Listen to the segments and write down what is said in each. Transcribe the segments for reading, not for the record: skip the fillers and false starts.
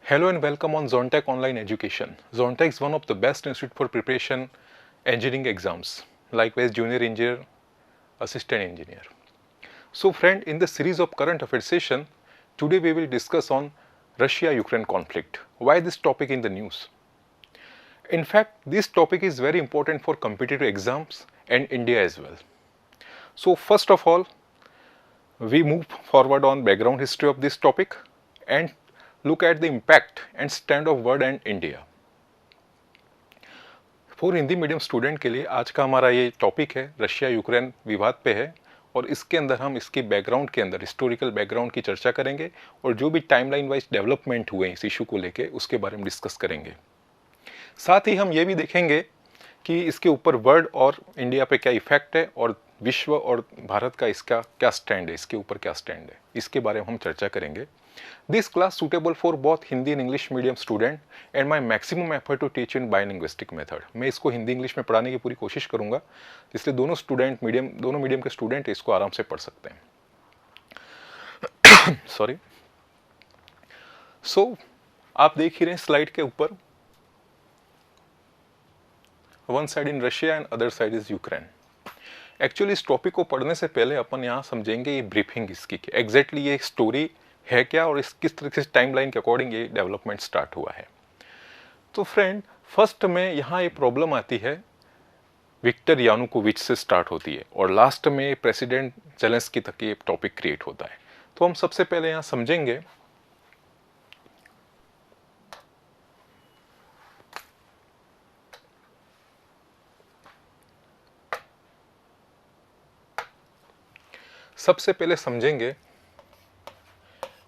Hello and welcome on Zontech Online Education. Zontech is one of the best institute for preparation engineering exams, likewise junior engineer, assistant engineer. So friend, in the series of current affairs session, today we will discuss on Russia-Ukraine conflict. Why this topic in the news? In fact, this topic is very important for competitive exams and India as well. So first of all, we move forward on background history of this topic and look at the impact and stand of word and India. For Hindi medium student के लिए आज का हमारा ये topic है Russia Ukraine विवाद पे है और इसके अंदर हम इसके बैकग्राउंड के अंदर हिस्टोरिकल बैकग्राउंड की चर्चा करेंगे और जो भी टाइमलाइन वाइज डेवलपमेंट हुए इस इशू को लेके उसके बारे में डिस्कस करेंगे। साथ ही हम ये भी देखेंगे कि इसके ऊपर वर्ल्ड और इंडिया पे क्या इफेक्ट है और विश्व और भारत का इसका क्या स्टैंड है, इसके ऊपर क्या स्टैंड है, इसके बारे में हम चर्चा करेंगे। This class suitable for both Hindi and English medium student and my maximum effort to teach in bilinguistic method. मैं इसको हिंदी इंग्लिश में पढ़ाने की पूरी कोशिश करूंगा, इसलिए दोनों मीडियम के स्टूडेंट इसको आराम से पढ़ सकते हैं। सॉरी। सो आप देख ही रहे हैं स्लाइड के ऊपर, one side in Russia and other side is Ukraine. Actually इस टॉपिक को पढ़ने से पहले अपन यहाँ समझेंगे ये ब्रीफिंग इसकी एग्जैक्टली ये स्टोरी है क्या और इस किस तरह से टाइमलाइन के अकॉर्डिंग ये डेवलपमेंट स्टार्ट हुआ है। तो फ्रेंड, फर्स्ट में यहाँ ये प्रॉब्लम आती है विक्टर यानुकोविच से स्टार्ट होती है और लास्ट में प्रेसिडेंट जेलेंस्की तक ये टॉपिक क्रिएट होता है। तो हम सबसे पहले यहाँ समझेंगे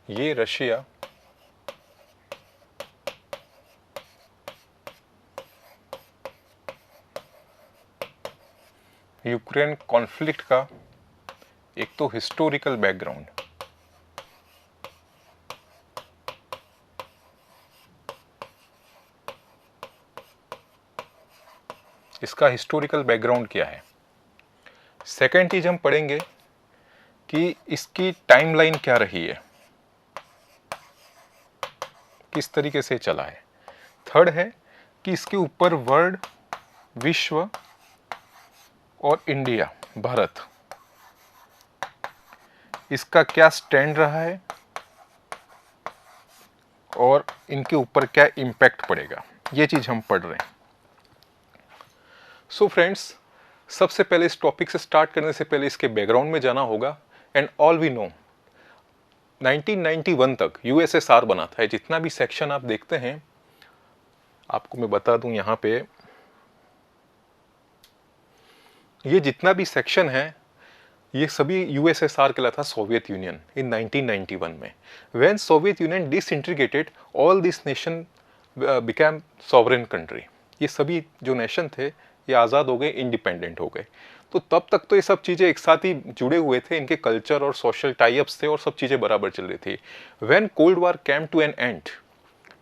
ये रशिया यूक्रेन कॉन्फ्लिक्ट का एक तो हिस्टोरिकल बैकग्राउंड, इसका हिस्टोरिकल बैकग्राउंड क्या है। सेकेंड चीज हम पढ़ेंगे कि इसकी टाइमलाइन क्या रही है, किस तरीके से चला है। थर्ड है कि इसके ऊपर वर्ल्ड, विश्व और इंडिया, भारत, इसका क्या स्टैंड रहा है और इनके ऊपर क्या इम्पैक्ट पड़ेगा, ये चीज हम पढ़ रहे हैं। सो फ्रेंड्स, सबसे पहले इस टॉपिक से स्टार्ट करने से पहले इसके बैकग्राउंड में जाना होगा। एंड ऑल वी नो 1991 तक यूएसएसआर बना था। जितना भी सेक्शन आप देखते हैं, आपको मैं बता दूं यहाँ पे, ये जितना भी सेक्शन है ये सभी यूएसएसआर कहलाता था सोवियत यूनियन इन 1991 में। When Soviet union disintegrated all this nation became sovereign country. ये सभी जो नेशन थे ये आज़ाद हो गए, इंडिपेंडेंट हो गए। तो तब तक तो ये सब चीज़ें एक साथ ही जुड़े हुए थे, इनके कल्चर और सोशल टाइप्स थे और सब चीज़ें बराबर चल रही थी। When cold war came to an end,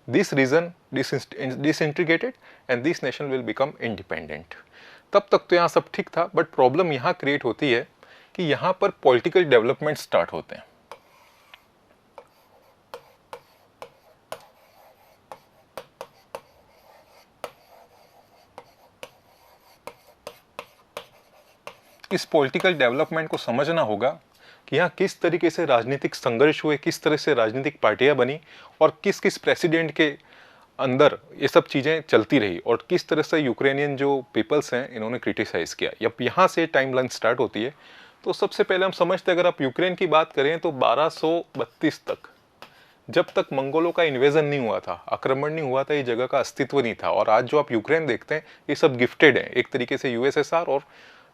this region disintegrated and this nation will become independent. तब तक तो यहाँ सब ठीक था, बट प्रॉब्लम यहाँ क्रिएट होती है कि यहाँ पर पॉलिटिकल डेवलपमेंट स्टार्ट होते हैं। इस पॉलिटिकल डेवलपमेंट को समझना होगा कि यहाँ किस तरीके से राजनीतिक संघर्ष हुए, किस तरह से राजनीतिक पार्टियां बनी और किस किस प्रेसिडेंट के अंदर ये सब चीज़ें चलती रही और किस तरह से यूक्रेनियन जो पीपल्स हैं इन्होंने क्रिटिसाइज किया। जब यहाँ से टाइमलाइन स्टार्ट होती है तो सबसे पहले हम समझते हैं, अगर आप यूक्रेन की बात करें तो 1232 तक, जब तक मंगोलों का इन्वेजन नहीं हुआ था, आक्रमण नहीं हुआ था, ये जगह का अस्तित्व नहीं था। और आज जो आप यूक्रेन देखते हैं ये सब गिफ्टेड है एक तरीके से यूएसएसआर और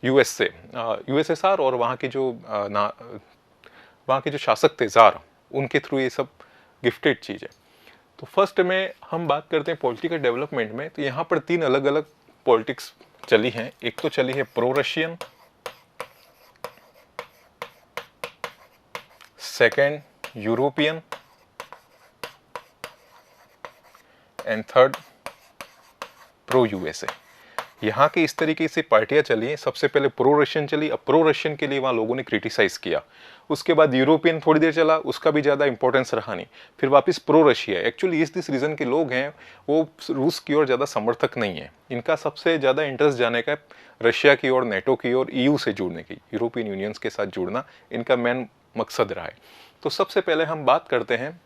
यूएसएसआर और वहाँ के जो शासक थे जार, उनके थ्रू ये सब गिफ्टेड चीज़ है। तो फर्स्ट में हम बात करते हैं पॉलिटिकल डेवलपमेंट में, तो यहाँ पर 3 अलग अलग पॉलिटिक्स चली हैं। एक तो चली है pro Russian, second European and third pro USA. यहाँ के इस तरीके से पार्टियां चली, सबसे पहले प्रो रशियन चली, अब प्रो रशियन के लिए वहाँ लोगों ने क्रिटिसाइज किया। उसके बाद यूरोपियन थोड़ी देर चला, उसका भी ज़्यादा इंपॉर्टेंस रहा नहीं, फिर वापस प्रो रशिया। एक्चुअली इस दिस रीज़न के लोग हैं वो रूस की ओर ज़्यादा समर्थक नहीं है, इनका सबसे ज़्यादा इंटरेस्ट जाने का रशिया की ओर, नेटो की ओर, ईयू से जुड़ने की, यूरोपियन यूनियंस के साथ जुड़ना इनका मेन मकसद रहा है। तो सबसे पहले हम बात करते हैं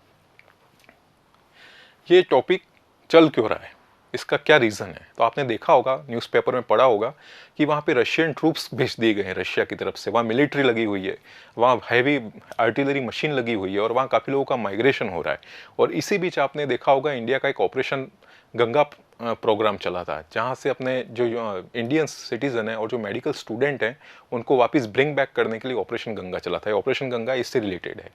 ये टॉपिक चल क्यों रहा है, इसका क्या रीज़न है। तो आपने देखा होगा, न्यूज़पेपर में पढ़ा होगा कि वहाँ पे रशियन ट्रूप्स भेज दिए गए हैं रशिया की तरफ से, वहाँ मिलिट्री लगी हुई है, वहाँ हैवी आर्टिलरी मशीन लगी हुई है और वहाँ काफ़ी लोगों का माइग्रेशन हो रहा है। और इसी बीच आपने देखा होगा इंडिया का एक ऑपरेशन गंगा प्रोग्राम चला था, जहाँ से अपने जो इंडियन सिटीज़न है और जो मेडिकल स्टूडेंट हैं उनको वापस ब्रिंग बैक करने के लिए ऑपरेशन गंगा चला था। ऑपरेशन गंगा इससे रिलेटेड है,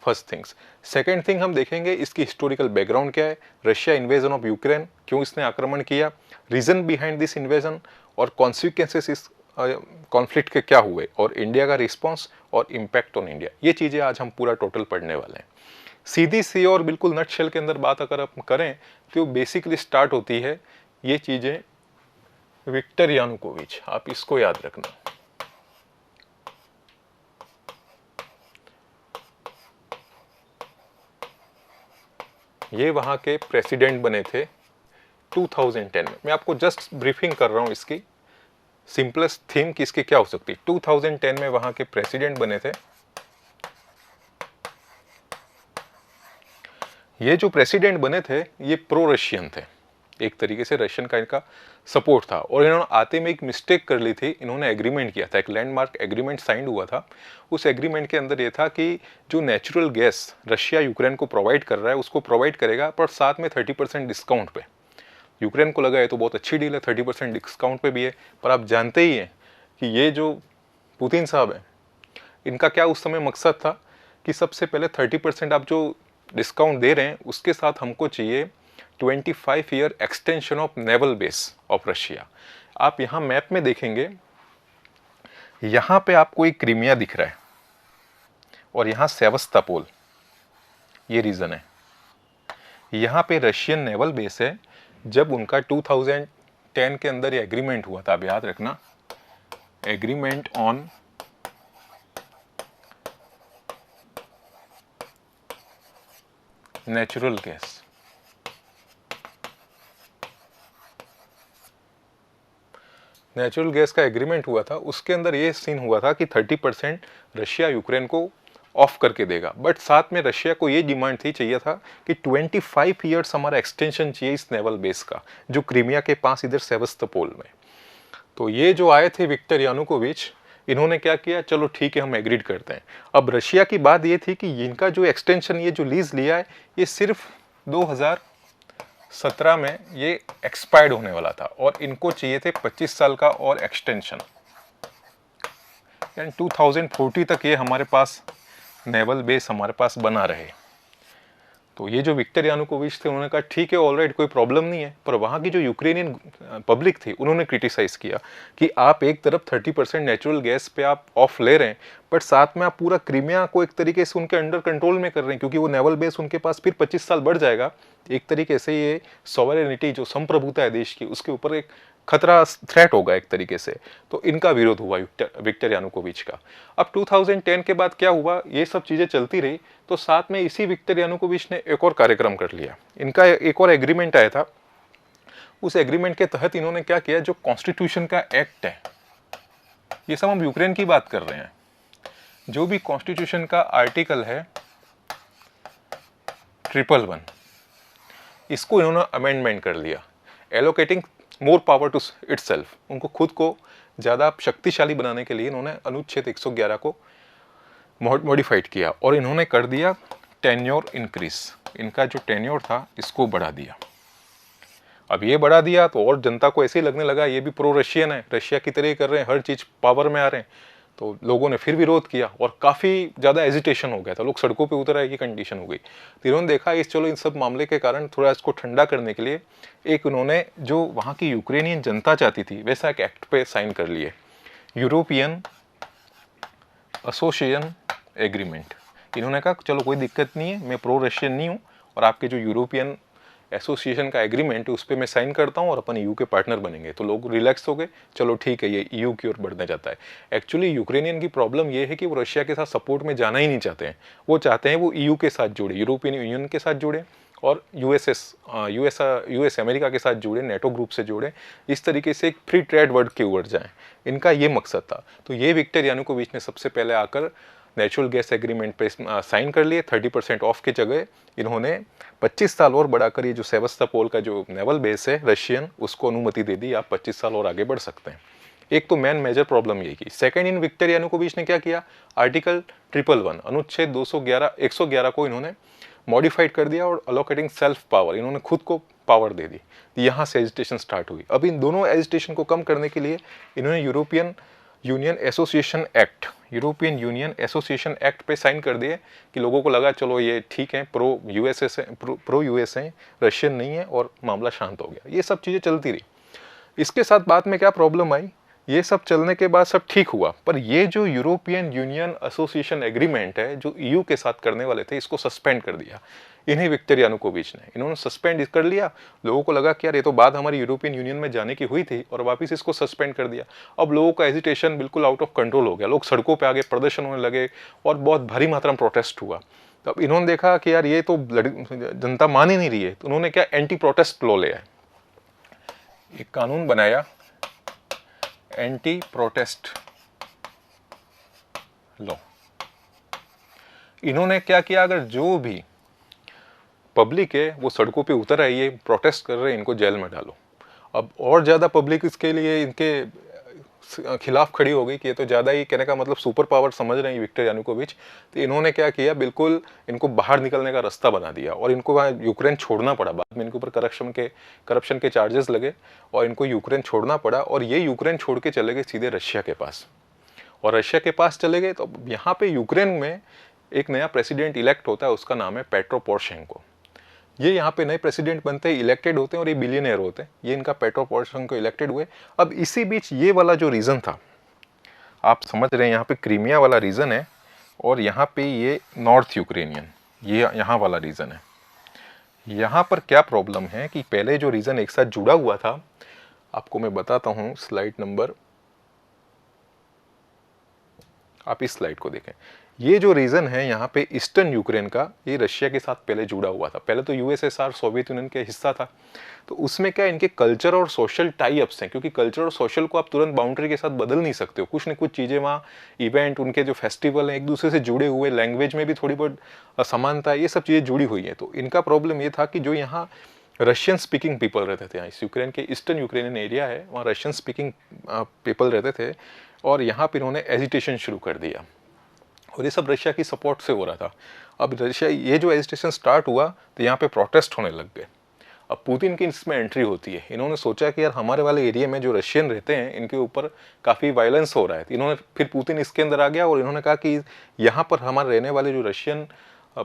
फर्स्ट थिंग्स। सेकेंड थिंग हम देखेंगे इसकी हिस्टोरिकल बैकग्राउंड क्या है, रशिया इन्वेजन ऑफ यूक्रेन, क्यों इसने आक्रमण किया, रीजन बिहाइंड दिस इन्वेजन और कॉन्सिक्वेंसेस इस कॉन्फ्लिक्ट के क्या हुए, और इंडिया का रिस्पॉन्स और इम्पैक्ट ऑन इंडिया। ये चीज़ें आज हम पूरा टोटल पढ़ने वाले हैं। सीधी सी और बिल्कुल नट शेल के अंदर बात अगर आप करें तो बेसिकली स्टार्ट होती है ये चीज़ें विक्टर यानुकोविच, आप इसको याद रखना। ये वहाँ के प्रेसिडेंट बने थे 2010 में। मैं आपको जस्ट ब्रीफिंग कर रहा हूँ इसकी सिंपलेस्ट थीम कि इसकी क्या हो सकती है। 2010 में वहाँ के प्रेसिडेंट बने थे। ये जो प्रेसिडेंट बने थे ये प्रो रशियन थे, एक तरीके से रशियन का इनका सपोर्ट था। और इन्होंने आते में एक मिस्टेक कर ली थी, इन्होंने एग्रीमेंट किया था, एक लैंडमार्क एग्रीमेंट साइन हुआ था। उस एग्रीमेंट के अंदर ये था कि जो नेचुरल गैस रशिया यूक्रेन को प्रोवाइड कर रहा है उसको प्रोवाइड करेगा, पर साथ में 30% डिस्काउंट पे। यूक्रेन को लगा है तो बहुत अच्छी डील है, 30% डिस्काउंट पे भी है। पर आप जानते ही हैं कि ये जो पुतिन साहब हैं इनका क्या उस समय मकसद था कि सबसे पहले 30% आप जो डिस्काउंट दे रहे हैं उसके साथ हमको चाहिए 25 year extension of naval base of Russia. आप यहाँ मैप में देखेंगे, यहाँ पे आपको एक क्रीमिया दिख रहा है और यहाँ सेवस्टोपोल, ये रीजन है। यहाँ पे रशियन नेवल बेस है। जब उनका 2010 के अंदर ये एग्रीमेंट हुआ था, आप याद रखना, agreement on natural gas, natural gas का एग्रीमेंट हुआ था, उसके अंदर ये सीन हुआ था कि 30% रशिया यूक्रेन को ऑफ करके देगा, बट साथ में रशिया को ये डिमांड थी, चाहिए था कि 25 ईयर्स हमारा एक्सटेंशन चाहिए इस नेवल बेस का जो क्रीमिया के पास इधर सेवस्टोपोल में। तो ये जो आए थे विक्टर यानुकोविच, इन्होंने क्या किया, चलो ठीक है हम एग्रीड करते हैं। अब रशिया की बात ये थी कि इनका जो एक्सटेंशन, ये जो लीज लिया है, ये सिर्फ 2017 में ये एक्सपायर्ड होने वाला था और इनको चाहिए थे 25 साल का और एक्सटेंशन, यानी 2040 तक ये हमारे पास नेवल बेस हमारे पास बना रहे। तो ये जो विक्टर यानुकोविच थे उन्होंने कहा ठीक है, ऑलराइट, कोई प्रॉब्लम नहीं है। पर वहाँ की जो यूक्रेनियन पब्लिक थी उन्होंने क्रिटिसाइज किया कि आप एक तरफ 30% नेचुरल गैस पे आप ऑफ ले रहे हैं, बट साथ में आप पूरा क्रीमिया को एक तरीके से उनके अंडर कंट्रोल में कर रहे हैं, क्योंकि वो नेवल बेस उनके पास फिर 25 साल बढ़ जाएगा। एक तरीके से ये सॉवरेनिटी, जो संप्रभुता है देश की, उसके ऊपर एक खतरा, थ्रेट होगा एक तरीके से। तो इनका विरोध हुआ विक्टर यानुकोविच का। अब 2010 के बाद क्या हुआ, ये सब चीज़ें चलती रही, तो साथ में इसी विक्टर यानुकोविच ने एक और कार्यक्रम कर लिया। इनका एक और एग्रीमेंट आया था। उस एग्रीमेंट के तहत इन्होंने क्या किया, जो कॉन्स्टिट्यूशन का एक्ट है, ये सब हम यूक्रेन की बात कर रहे हैं, जो भी कॉन्स्टिट्यूशन का आर्टिकल है 111, इसको इन्होंने अमेंडमेंट कर लिया, allocating more power to itself. उनको खुद को ज़्यादा शक्तिशाली बनाने के लिए इन्होंने अनुच्छेद 111 को मॉडिफाइड किया और इन्होंने कर दिया टेन्योर इंक्रीज। इनका जो टेन्योर था इसको बढ़ा दिया। अब ये बढ़ा दिया तो और जनता को ऐसे ही लगने लगा ये भी प्रो रशियन है, रशिया की तरह ही कर रहे हैं, हर चीज़ पावर में आ रहे हैं। तो लोगों ने फिर विरोध किया और काफ़ी ज़्यादा एजिटेशन हो गया था, लोग सड़कों पे उतर आए की कंडीशन हो गई। तो इन्होंने देखा इस चलो इन सब मामले के कारण थोड़ा इसको ठंडा करने के लिए एक उन्होंने जो वहाँ की यूक्रेनियन जनता चाहती थी वैसा एक एक्ट पे साइन कर लिए, यूरोपियन एसोसिएशन एग्रीमेंट। इन्होंने कहा चलो कोई दिक्कत नहीं है, मैं प्रो रशियन नहीं हूँ और आपके जो यूरोपियन एसोसिएशन का एग्रीमेंट है उस पर मैं साइन करता हूँ और अपन ईयू के पार्टनर बनेंगे। तो लोग रिलैक्स हो गए, चलो ठीक है, ये ईयू की ओर बढ़ने जाता है। एक्चुअली यूक्रेनियन की प्रॉब्लम ये है कि वो रशिया के साथ सपोर्ट में जाना ही नहीं चाहते हैं। वो चाहते हैं वो ईयू के साथ जुड़े, यूरोपियन यूनियन के साथ जुड़े और यूएस अमेरिका के साथ जुड़े, नेटो ग्रुप से जुड़े, इस तरीके से एक फ्री ट्रेड वर्ल्ड की ओर जाएं। इनका ये मकसद था। तो ये विक्टर यानुकोविच ने सबसे पहले आकर नेचुरल गैस एग्रीमेंट पे साइन कर लिए। 30% ऑफ की जगह इन्होंने 25 साल और बढ़ाकर ये जो सेवस्टोपोल का जो नेवल बेस है रशियन, उसको अनुमति दे दी, आप 25 साल और आगे बढ़ सकते हैं। एक तो मेन मेजर प्रॉब्लम ये की। सेकंड, इन विक्टर यानुकोविच ने क्या किया, आर्टिकल 111 अनुच्छेद 111 को इन्होंने मॉडिफाइड कर दिया और अलोकेटिंग सेल्फ पावर, इन्होंने खुद को पावर दे दी। यहाँ से एजिटेशन स्टार्ट हुई। अब इन दोनों एजिटेशन को कम करने के लिए इन्होंने यूरोपियन यूनियन एसोसिएशन एक्ट पे साइन कर दिए कि लोगों को लगा चलो ये ठीक है, प्रो यूएस हैं, रशियन नहीं है, और मामला शांत हो गया। ये सब चीज़ें चलती रही। इसके साथ बाद में क्या प्रॉब्लम आई, ये सब चलने के बाद सब ठीक हुआ, पर ये जो यूरोपियन यूनियन एसोसिएशन एग्रीमेंट है जो ईयू के साथ करने वाले थे, इसको सस्पेंड कर दिया इन्हीं विक्टर यानुकोविच ने। इन्होंने सस्पेंड कर लिया। लोगों को लगा कि यार ये तो बात हमारी यूरोपियन यूनियन में जाने की हुई थी, और वापस इसको सस्पेंड कर दिया। अब लोगों का एजिटेशन बिल्कुल आउट ऑफ कंट्रोल हो गया। लोग सड़कों पे आगे प्रदर्शन होने लगे और बहुत भारी मात्रा में प्रोटेस्ट हुआ। तो अब इन्होंने देखा कि यार ये तो जनता मान ही नहीं रही है, तो उन्होंने क्या एंटी प्रोटेस्ट लॉ लिया, एक कानून बनाया, एंटी प्रोटेस्ट लॉ। इन्होंने क्या किया, अगर जो भी पब्लिक है वो सड़कों पे उतर आई है, प्रोटेस्ट कर रहे हैं, इनको जेल में डालो। अब और ज़्यादा पब्लिक इसके लिए इनके खिलाफ खड़ी हो गई कि ये तो ज़्यादा ही, कहने का मतलब सुपर पावर समझ रहे हैं विक्टर यानुकोविच। तो इन्होंने क्या किया, बिल्कुल इनको बाहर निकलने का रास्ता बना दिया और इनको वहाँ यूक्रेन छोड़ना पड़ा। बाद में इनके ऊपर करप्शन के चार्जेस लगे और इनको यूक्रेन छोड़ना पड़ा, और ये यूक्रेन छोड़ के चले गए सीधे रशिया के पास। और रशिया के पास चले गए तो यहाँ पे यूक्रेन में एक नया प्रेसिडेंट इलेक्ट होता है, उसका नाम है पेट्रो पोरोशेंको। ये यहाँ पे नए प्रेसिडेंट बनते हैं, इलेक्टेड होते हैं, और ये बिलियनियर होते हैं। ये इनका पेट्रो पोरोशेंको इलेक्टेड हुए। अब इसी बीच ये वाला जो रीजन था, आप समझ रहे हैं, यहाँ पे क्रीमिया वाला रीजन है और यहाँ पे ये नॉर्थ यूक्रेनियन, ये यहाँ वाला रीजन है। यहाँ पर क्या प्रॉब्लम है कि पहले जो रीजन एक साथ जुड़ा हुआ था, आपको मैं बताता हूँ, स्लाइड नंबर, आप इस स्लाइड को देखें। ये जो रीजन है यहाँ पे ईस्टर्न यूक्रेन का, ये रशिया के साथ पहले जुड़ा हुआ था। पहले तो यूएसएसआर, सोवियत यूनियन के हिस्सा था। तो उसमें क्या, इनके कल्चर और सोशल टाई अप्स हैं, क्योंकि कल्चर और सोशल को आप तुरंत बाउंड्री के साथ बदल नहीं सकते हो। कुछ न कुछ चीज़ें वहाँ, इवेंट, उनके जो फेस्टिवल हैं एक दूसरे से जुड़े हुए, लैंग्वेज में भी थोड़ी बहुत समानता है, ये सब चीज़ें जुड़ी हुई हैं। तो इनका प्रॉब्लम ये था कि जो यहाँ रशियन स्पीकिंग पीपल रहते थे, यहाँ इस यूक्रेन के ईस्टर्न यूक्रेनियन एरिया है, वहाँ रशियन स्पीकिंग पीपल रहते थे, और यहाँ पर इन्होंने एजिटेशन शुरू कर दिया, और ये सब रशिया की सपोर्ट से हो रहा था। अब रशिया, ये जो एजिटेशन स्टार्ट हुआ तो यहाँ पे प्रोटेस्ट होने लग गए। अब पुतिन की इसमें एंट्री होती है। इन्होंने सोचा कि यार हमारे वाले एरिया में जो रशियन रहते हैं, इनके ऊपर काफ़ी वायलेंस हो रहा है। तो इन्होंने फिर पुतिन इसके अंदर आ गया और इन्होंने कहा कि यहाँ पर हमारे रहने वाले जो रशियन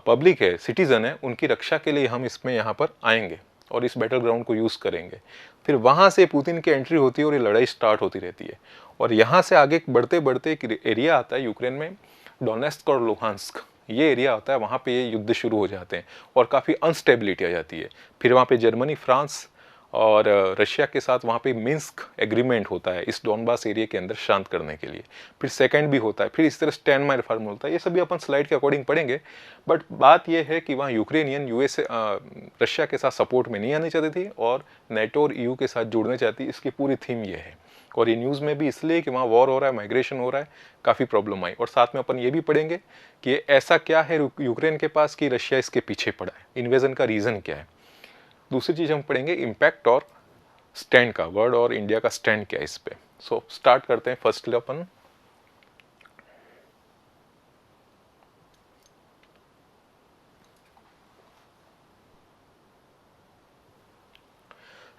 पब्लिक है, सिटीज़न है, उनकी रक्षा के लिए हम इसमें यहाँ पर आएंगे और इस बैटल ग्राउंड को यूज़ करेंगे। फिर वहाँ से पुतिन की एंट्री होती है और ये लड़ाई स्टार्ट होती रहती है। और यहाँ से आगे बढ़ते बढ़ते एक एरिया आता है यूक्रेन में, डोनेस्क और लुहांस्क, ये एरिया होता है। वहाँ पे ये युद्ध शुरू हो जाते हैं और काफ़ी अनस्टेबिलिटी आ जाती है। फिर वहाँ पे जर्मनी, फ्रांस और रशिया के साथ वहाँ पे मिन्स्क एग्रीमेंट होता है इस डोनबास एरिया के अंदर शांत करने के लिए। फिर सेकंड भी होता है, फिर इस तरह स्टैंडबाय फर्म होता है। ये सभी अपन स्लाइड के अकॉर्डिंग पढ़ेंगे। बट बात ये है कि वहाँ यूक्रेनियन यूएस रशिया के साथ सपोर्ट में नहीं आनी चाहती थी और नेटो और यूके के साथ जुड़ने चाहती। इसकी पूरी थीम ये है। और ये न्यूज़ में भी इसलिए कि वहाँ वॉर हो रहा है, माइग्रेशन हो रहा है, काफ़ी प्रॉब्लम आई। और साथ में अपन ये भी पढ़ेंगे कि ऐसा क्या है यूक्रेन के पास कि रशिया इसके पीछे पड़ा है, इन्वेजन का रीज़न क्या है। दूसरी चीज़ हम पढ़ेंगे इम्पैक्ट और स्टैंड का, वर्ल्ड और इंडिया का स्टैंड क्या है इस पे। सो स्टार्ट करते हैं फर्स्ट अपन।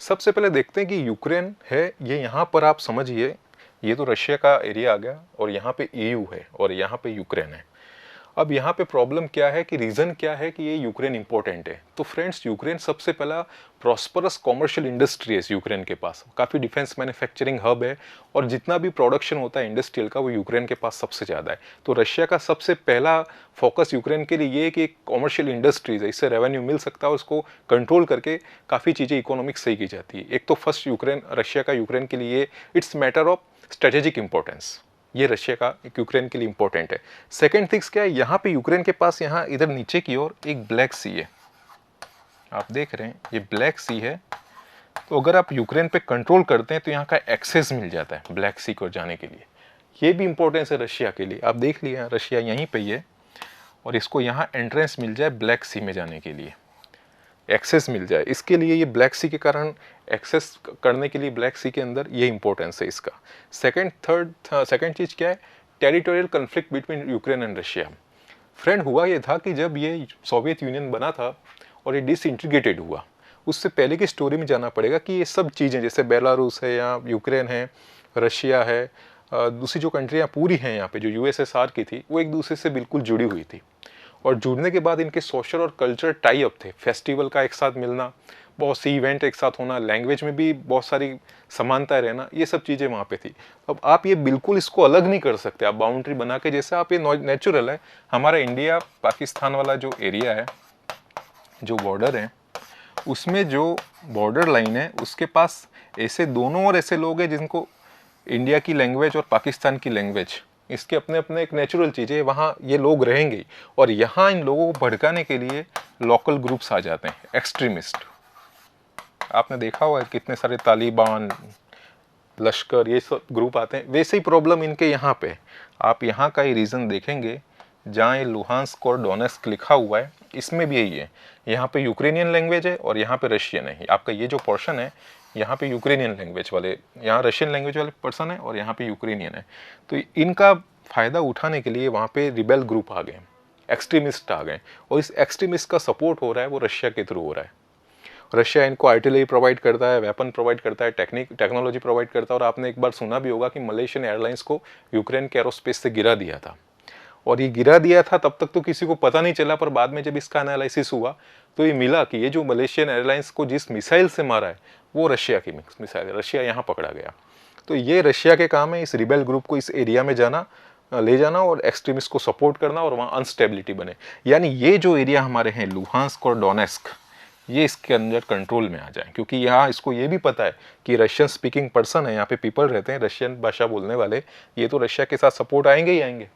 सबसे पहले देखते हैं कि यूक्रेन है, ये यहाँ पर आप समझिए, ये तो रशिया का एरिया आ गया और यहाँ पे ईयू है और यहाँ पे यूक्रेन है। अब यहाँ पे प्रॉब्लम क्या है कि रीज़न क्या है कि ये यूक्रेन इंपॉर्टेंट है। तो फ्रेंड्स, यूक्रेन सबसे पहला प्रॉस्परस कॉमर्शियल इंडस्ट्री है यूक्रेन के पास, काफ़ी डिफेंस मैन्युफैक्चरिंग हब है, और जितना भी प्रोडक्शन होता है इंडस्ट्रियल का वो यूक्रेन के पास सबसे ज़्यादा है। तो रशिया का सबसे पहला फोकस यूक्रेन के लिए ये है कि एक कॉमर्शियल इंडस्ट्रीज है, इससे रेवेन्यू मिल सकता है और उसको कंट्रोल करके काफ़ी चीज़ें इकोनॉमिक सही की जाती है। एक तो फर्स्ट यूक्रेन, रशिया का यूक्रेन के लिए it's matter of strategic importance, ये रशिया का यूक्रेन के लिए इंपॉर्टेंट है। सेकेंड थिंग्स क्या है, यहाँ पे यूक्रेन के पास यहाँ इधर नीचे की ओर एक ब्लैक सी है, आप देख रहे हैं ये ब्लैक सी है। तो अगर आप यूक्रेन पे कंट्रोल करते हैं तो यहाँ का एक्सेस मिल जाता है ब्लैक सी को जाने के लिए। ये भी इंपॉर्टेंस है रशिया के लिए। आप देख लिया रशिया यहीं पे ही है, और इसको यहाँ एंट्रेंस मिल जाए ब्लैक सी में जाने के लिए, एक्सेस मिल जाए, इसके लिए ये ब्लैक सी के कारण एक्सेस करने के लिए ब्लैक सी के अंदर ये इंपॉर्टेंस है इसका। सेकंड चीज़ क्या है, territorial conflict between Ukraine and Russia. Friend, हुआ ये था कि जब ये सोवियत यूनियन बना था और ये डिसइंटीग्रेटेड हुआ, उससे पहले की स्टोरी में जाना पड़ेगा कि ये सब चीज़ें जैसे बेलारूस है या यूक्रेन है, रशिया है, दूसरी जो कंट्रियाँ पूरी हैं यहाँ पे जो यूएसएसआर की थी, वो एक दूसरे से बिल्कुल जुड़ी हुई थी। और जुड़ने के बाद इनके सोशल और कल्चर टाई अप थे, फेस्टिवल का एक साथ मिलना, बहुत सी इवेंट एक साथ होना, लैंग्वेज में भी बहुत सारी समानताएं रहना, ये सब चीज़ें वहाँ पे थी। अब आप ये बिल्कुल इसको अलग नहीं कर सकते, आप बाउंड्री बना के, जैसे आप ये नेचुरल है। हमारा इंडिया पाकिस्तान वाला जो एरिया है, जो बॉर्डर है, उसमें जो बॉर्डर लाइन है उसके पास ऐसे दोनों और ऐसे लोग हैं जिनको इंडिया की लैंग्वेज और पाकिस्तान की लैंग्वेज, इसके अपने अपने एक नेचुरल चीज़ है, वहाँ ये लोग रहेंगे। और यहाँ इन लोगों को भड़काने के लिए लोकल ग्रुप्स आ जाते हैं, एक्सट्रीमिस्ट। आपने देखा हुआ है कितने सारे तालिबान, लश्कर, ये सब ग्रुप आते हैं। वैसे ही प्रॉब्लम इनके यहाँ पे, आप यहाँ का ही रीज़न देखेंगे, जहाँ ये लुहांस्क और डोनेस्क लिखा हुआ है, इसमें भी यही है। यहाँ पे यूक्रेनियन लैंग्वेज है और यहाँ पे रशियन है। आपका ये जो पोर्शन है, यहाँ पे यूक्रेनियन लैंग्वेज वाले, यहाँ रशियन लैंग्वेज वाले पर्सन है और यहाँ पे यूक्रेनियन है। तो इनका फ़ायदा उठाने के लिए वहाँ पे रिबेल ग्रुप आ गए, एक्सट्रीमिस्ट आ गए, और इस एक्सट्रीमिस्ट का सपोर्ट हो रहा है वो रशिया के थ्रू हो रहा है। रशिया इनको आर्टिलरी प्रोवाइड करता है, वेपन प्रोवाइड करता है, टेक्नोलॉजी प्रोवाइड करता है। और आपने एक बार सुना भी होगा कि मलेशियन एयरलाइंस को यूक्रेन के एरोस्पेस से गिरा दिया था, और ये गिरा दिया था तब तक तो किसी को पता नहीं चला, पर बाद में जब इसका एनालिसिस हुआ तो ये मिला कि ये जो मलेशियन एयरलाइंस को जिस मिसाइल से मारा है वो रशिया की मिसाइल है, रशिया यहाँ पकड़ा गया। तो ये रशिया के काम है, इस रिबेल ग्रुप को इस एरिया में जाना, ले जाना और एक्सट्रीमिस्ट को सपोर्ट करना, और वहाँ अनस्टेबिलिटी बने। यानी ये जो एरिया हमारे हैं लुहांस्क और डोनेस्क, ये इसके अंदर कंट्रोल में आ जाए, क्योंकि यहाँ इसको ये भी पता है कि रशियन स्पीकिंग पर्सन है, यहाँ पे पीपल रहते हैं रशियन भाषा बोलने वाले, ये तो रशिया के साथ सपोर्ट आएंगे ही आएंगे।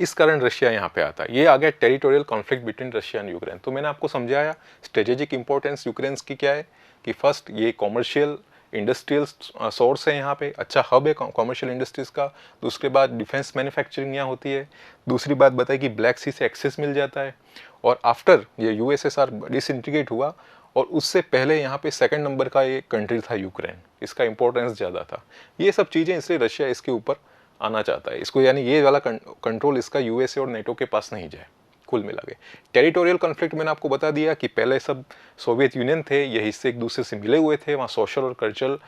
इस कारण रशिया यहाँ पे आता है। ये आ गया territorial conflict between Russia and Ukraine. तो मैंने आपको समझाया स्ट्रेटेजिक इंपॉर्टेंस यूक्रेन की क्या है, कि फर्स्ट ये कॉमर्शियल इंडस्ट्रियल सोर्स है, यहाँ पे अच्छा हब है कॉमर्शियल इंडस्ट्रीज़ का। दूसरे बात डिफेंस मैन्युफैक्चरिंग यहाँ होती है। दूसरी बात बताई कि ब्लैक सी से एक्सेस मिल जाता है। और आफ्टर ये यूएसएसआर डिसइंटीग्रेट हुआ, और उससे पहले यहाँ पे सेकंड नंबर का ये कंट्री था यूक्रेन, इसका इंपॉर्टेंस ज़्यादा था। ये सब चीज़ें, इसलिए रशिया इसके ऊपर आना चाहता है इसको, यानी ये वाला कंट्रोल इसका यूएसए और नेटो के पास नहीं जाए। कुल मिला के टेरिटोरियल कॉन्फ्लिक्ट मैंने आपको बता दिया कि पहले सब सोवियत यूनियन थे, ये हिस्से एक दूसरे से मिले हुए थे, वहाँ सोशल और कल्चरल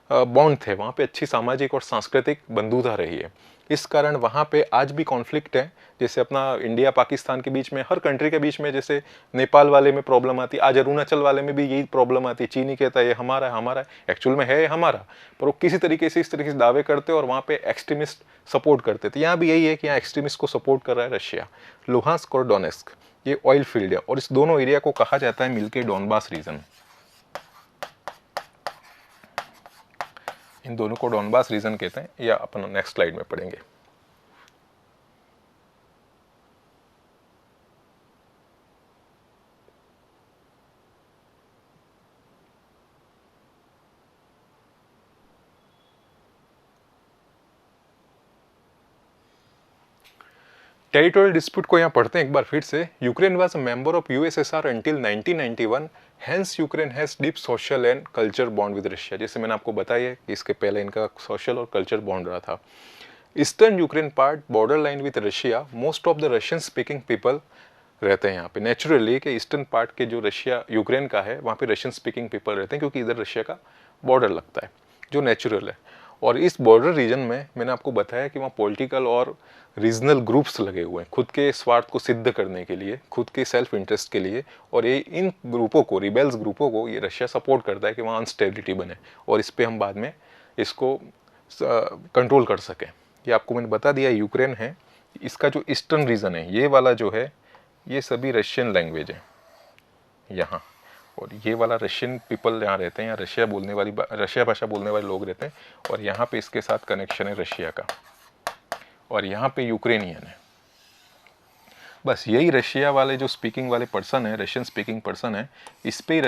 बॉन्ड थे, वहाँ पे अच्छी सामाजिक और सांस्कृतिक बंधुता रही है। इस कारण वहाँ पे आज भी कॉन्फ्लिक्ट है, जैसे अपना इंडिया पाकिस्तान के बीच में, हर कंट्री के बीच में, जैसे नेपाल वाले में प्रॉब्लम आती, आज अरुणाचल वाले में भी यही प्रॉब्लम आती। चीनी कहता है ये हमारा है, हमारा है, एक्चुअल में है हमारा, पर वो किसी तरीके से इस तरीके से दावे करते और वहाँ पे एक्सट्रीमिस्ट सपोर्ट करते थे। यहाँ भी यही है कि यहाँ एक्सट्रीमिस्ट को सपोर्ट कर रहा है रशिया। लुहांस्क और डोनेस्क ये ऑयल फील्ड है, और इस दोनों एरिया को कहा जाता है मिलके डॉनबास रीजन। इन दोनों को डॉनबास रीजन कहते हैं, या अपन नेक्स्ट स्लाइड में पढ़ेंगे। टेरिटोरियल डिस्प्यूट को यहाँ पढ़ते हैं एक बार फिर से। Ukraine was a member of USSR until 1991, hence Ukraine has deep social and culture bond with Russia. जैसे मैंने आपको बताया है कि इसके पहले इनका सोशल और कल्चर बॉन्ड रहा था। Eastern Ukraine part border line with Russia, most of the Russian speaking people रहते हैं यहाँ पे। नेचुरली कि ईस्टर्न पार्ट के जो रशिया यूक्रेन का है वहाँ पे रशियन स्पीकिंग पीपल रहते हैं, क्योंकि इधर रशिया का बॉर्डर लगता है, जो नेचुरल है। और इस बॉर्डर रीजन में मैंने आपको बताया कि वहाँ पॉलिटिकल और रीजनल ग्रुप्स लगे हुए हैं खुद के स्वार्थ को सिद्ध करने के लिए, खुद के सेल्फ इंटरेस्ट के लिए। और ये इन ग्रुपों को, रिबेल्स ग्रुपों को ये रशिया सपोर्ट करता है कि वहाँ अनस्टेबिलिटी बने और इस पर हम बाद में इसको कंट्रोल कर सकें। ये आपको मैंने बता दिया यूक्रेन है, इसका जो ईस्टर्न रीजन है ये वाला जो है ये सभी रशियन लैंग्वेज है यहाँ, और ये वाला रशियन पीपल यहाँ रहते हैं, यहाँ रशिया भाषा बोलने वाले लोग रहते हैं। और यहाँ पे इसके साथ कनेक्शन है रशिया का, और यहाँ पे यूक्रेनियन है। बस यही रशिया वाले जो स्पीकिंग वाले पर्सन है, रशियन स्पीकिंग पर्सन है, इस पे ही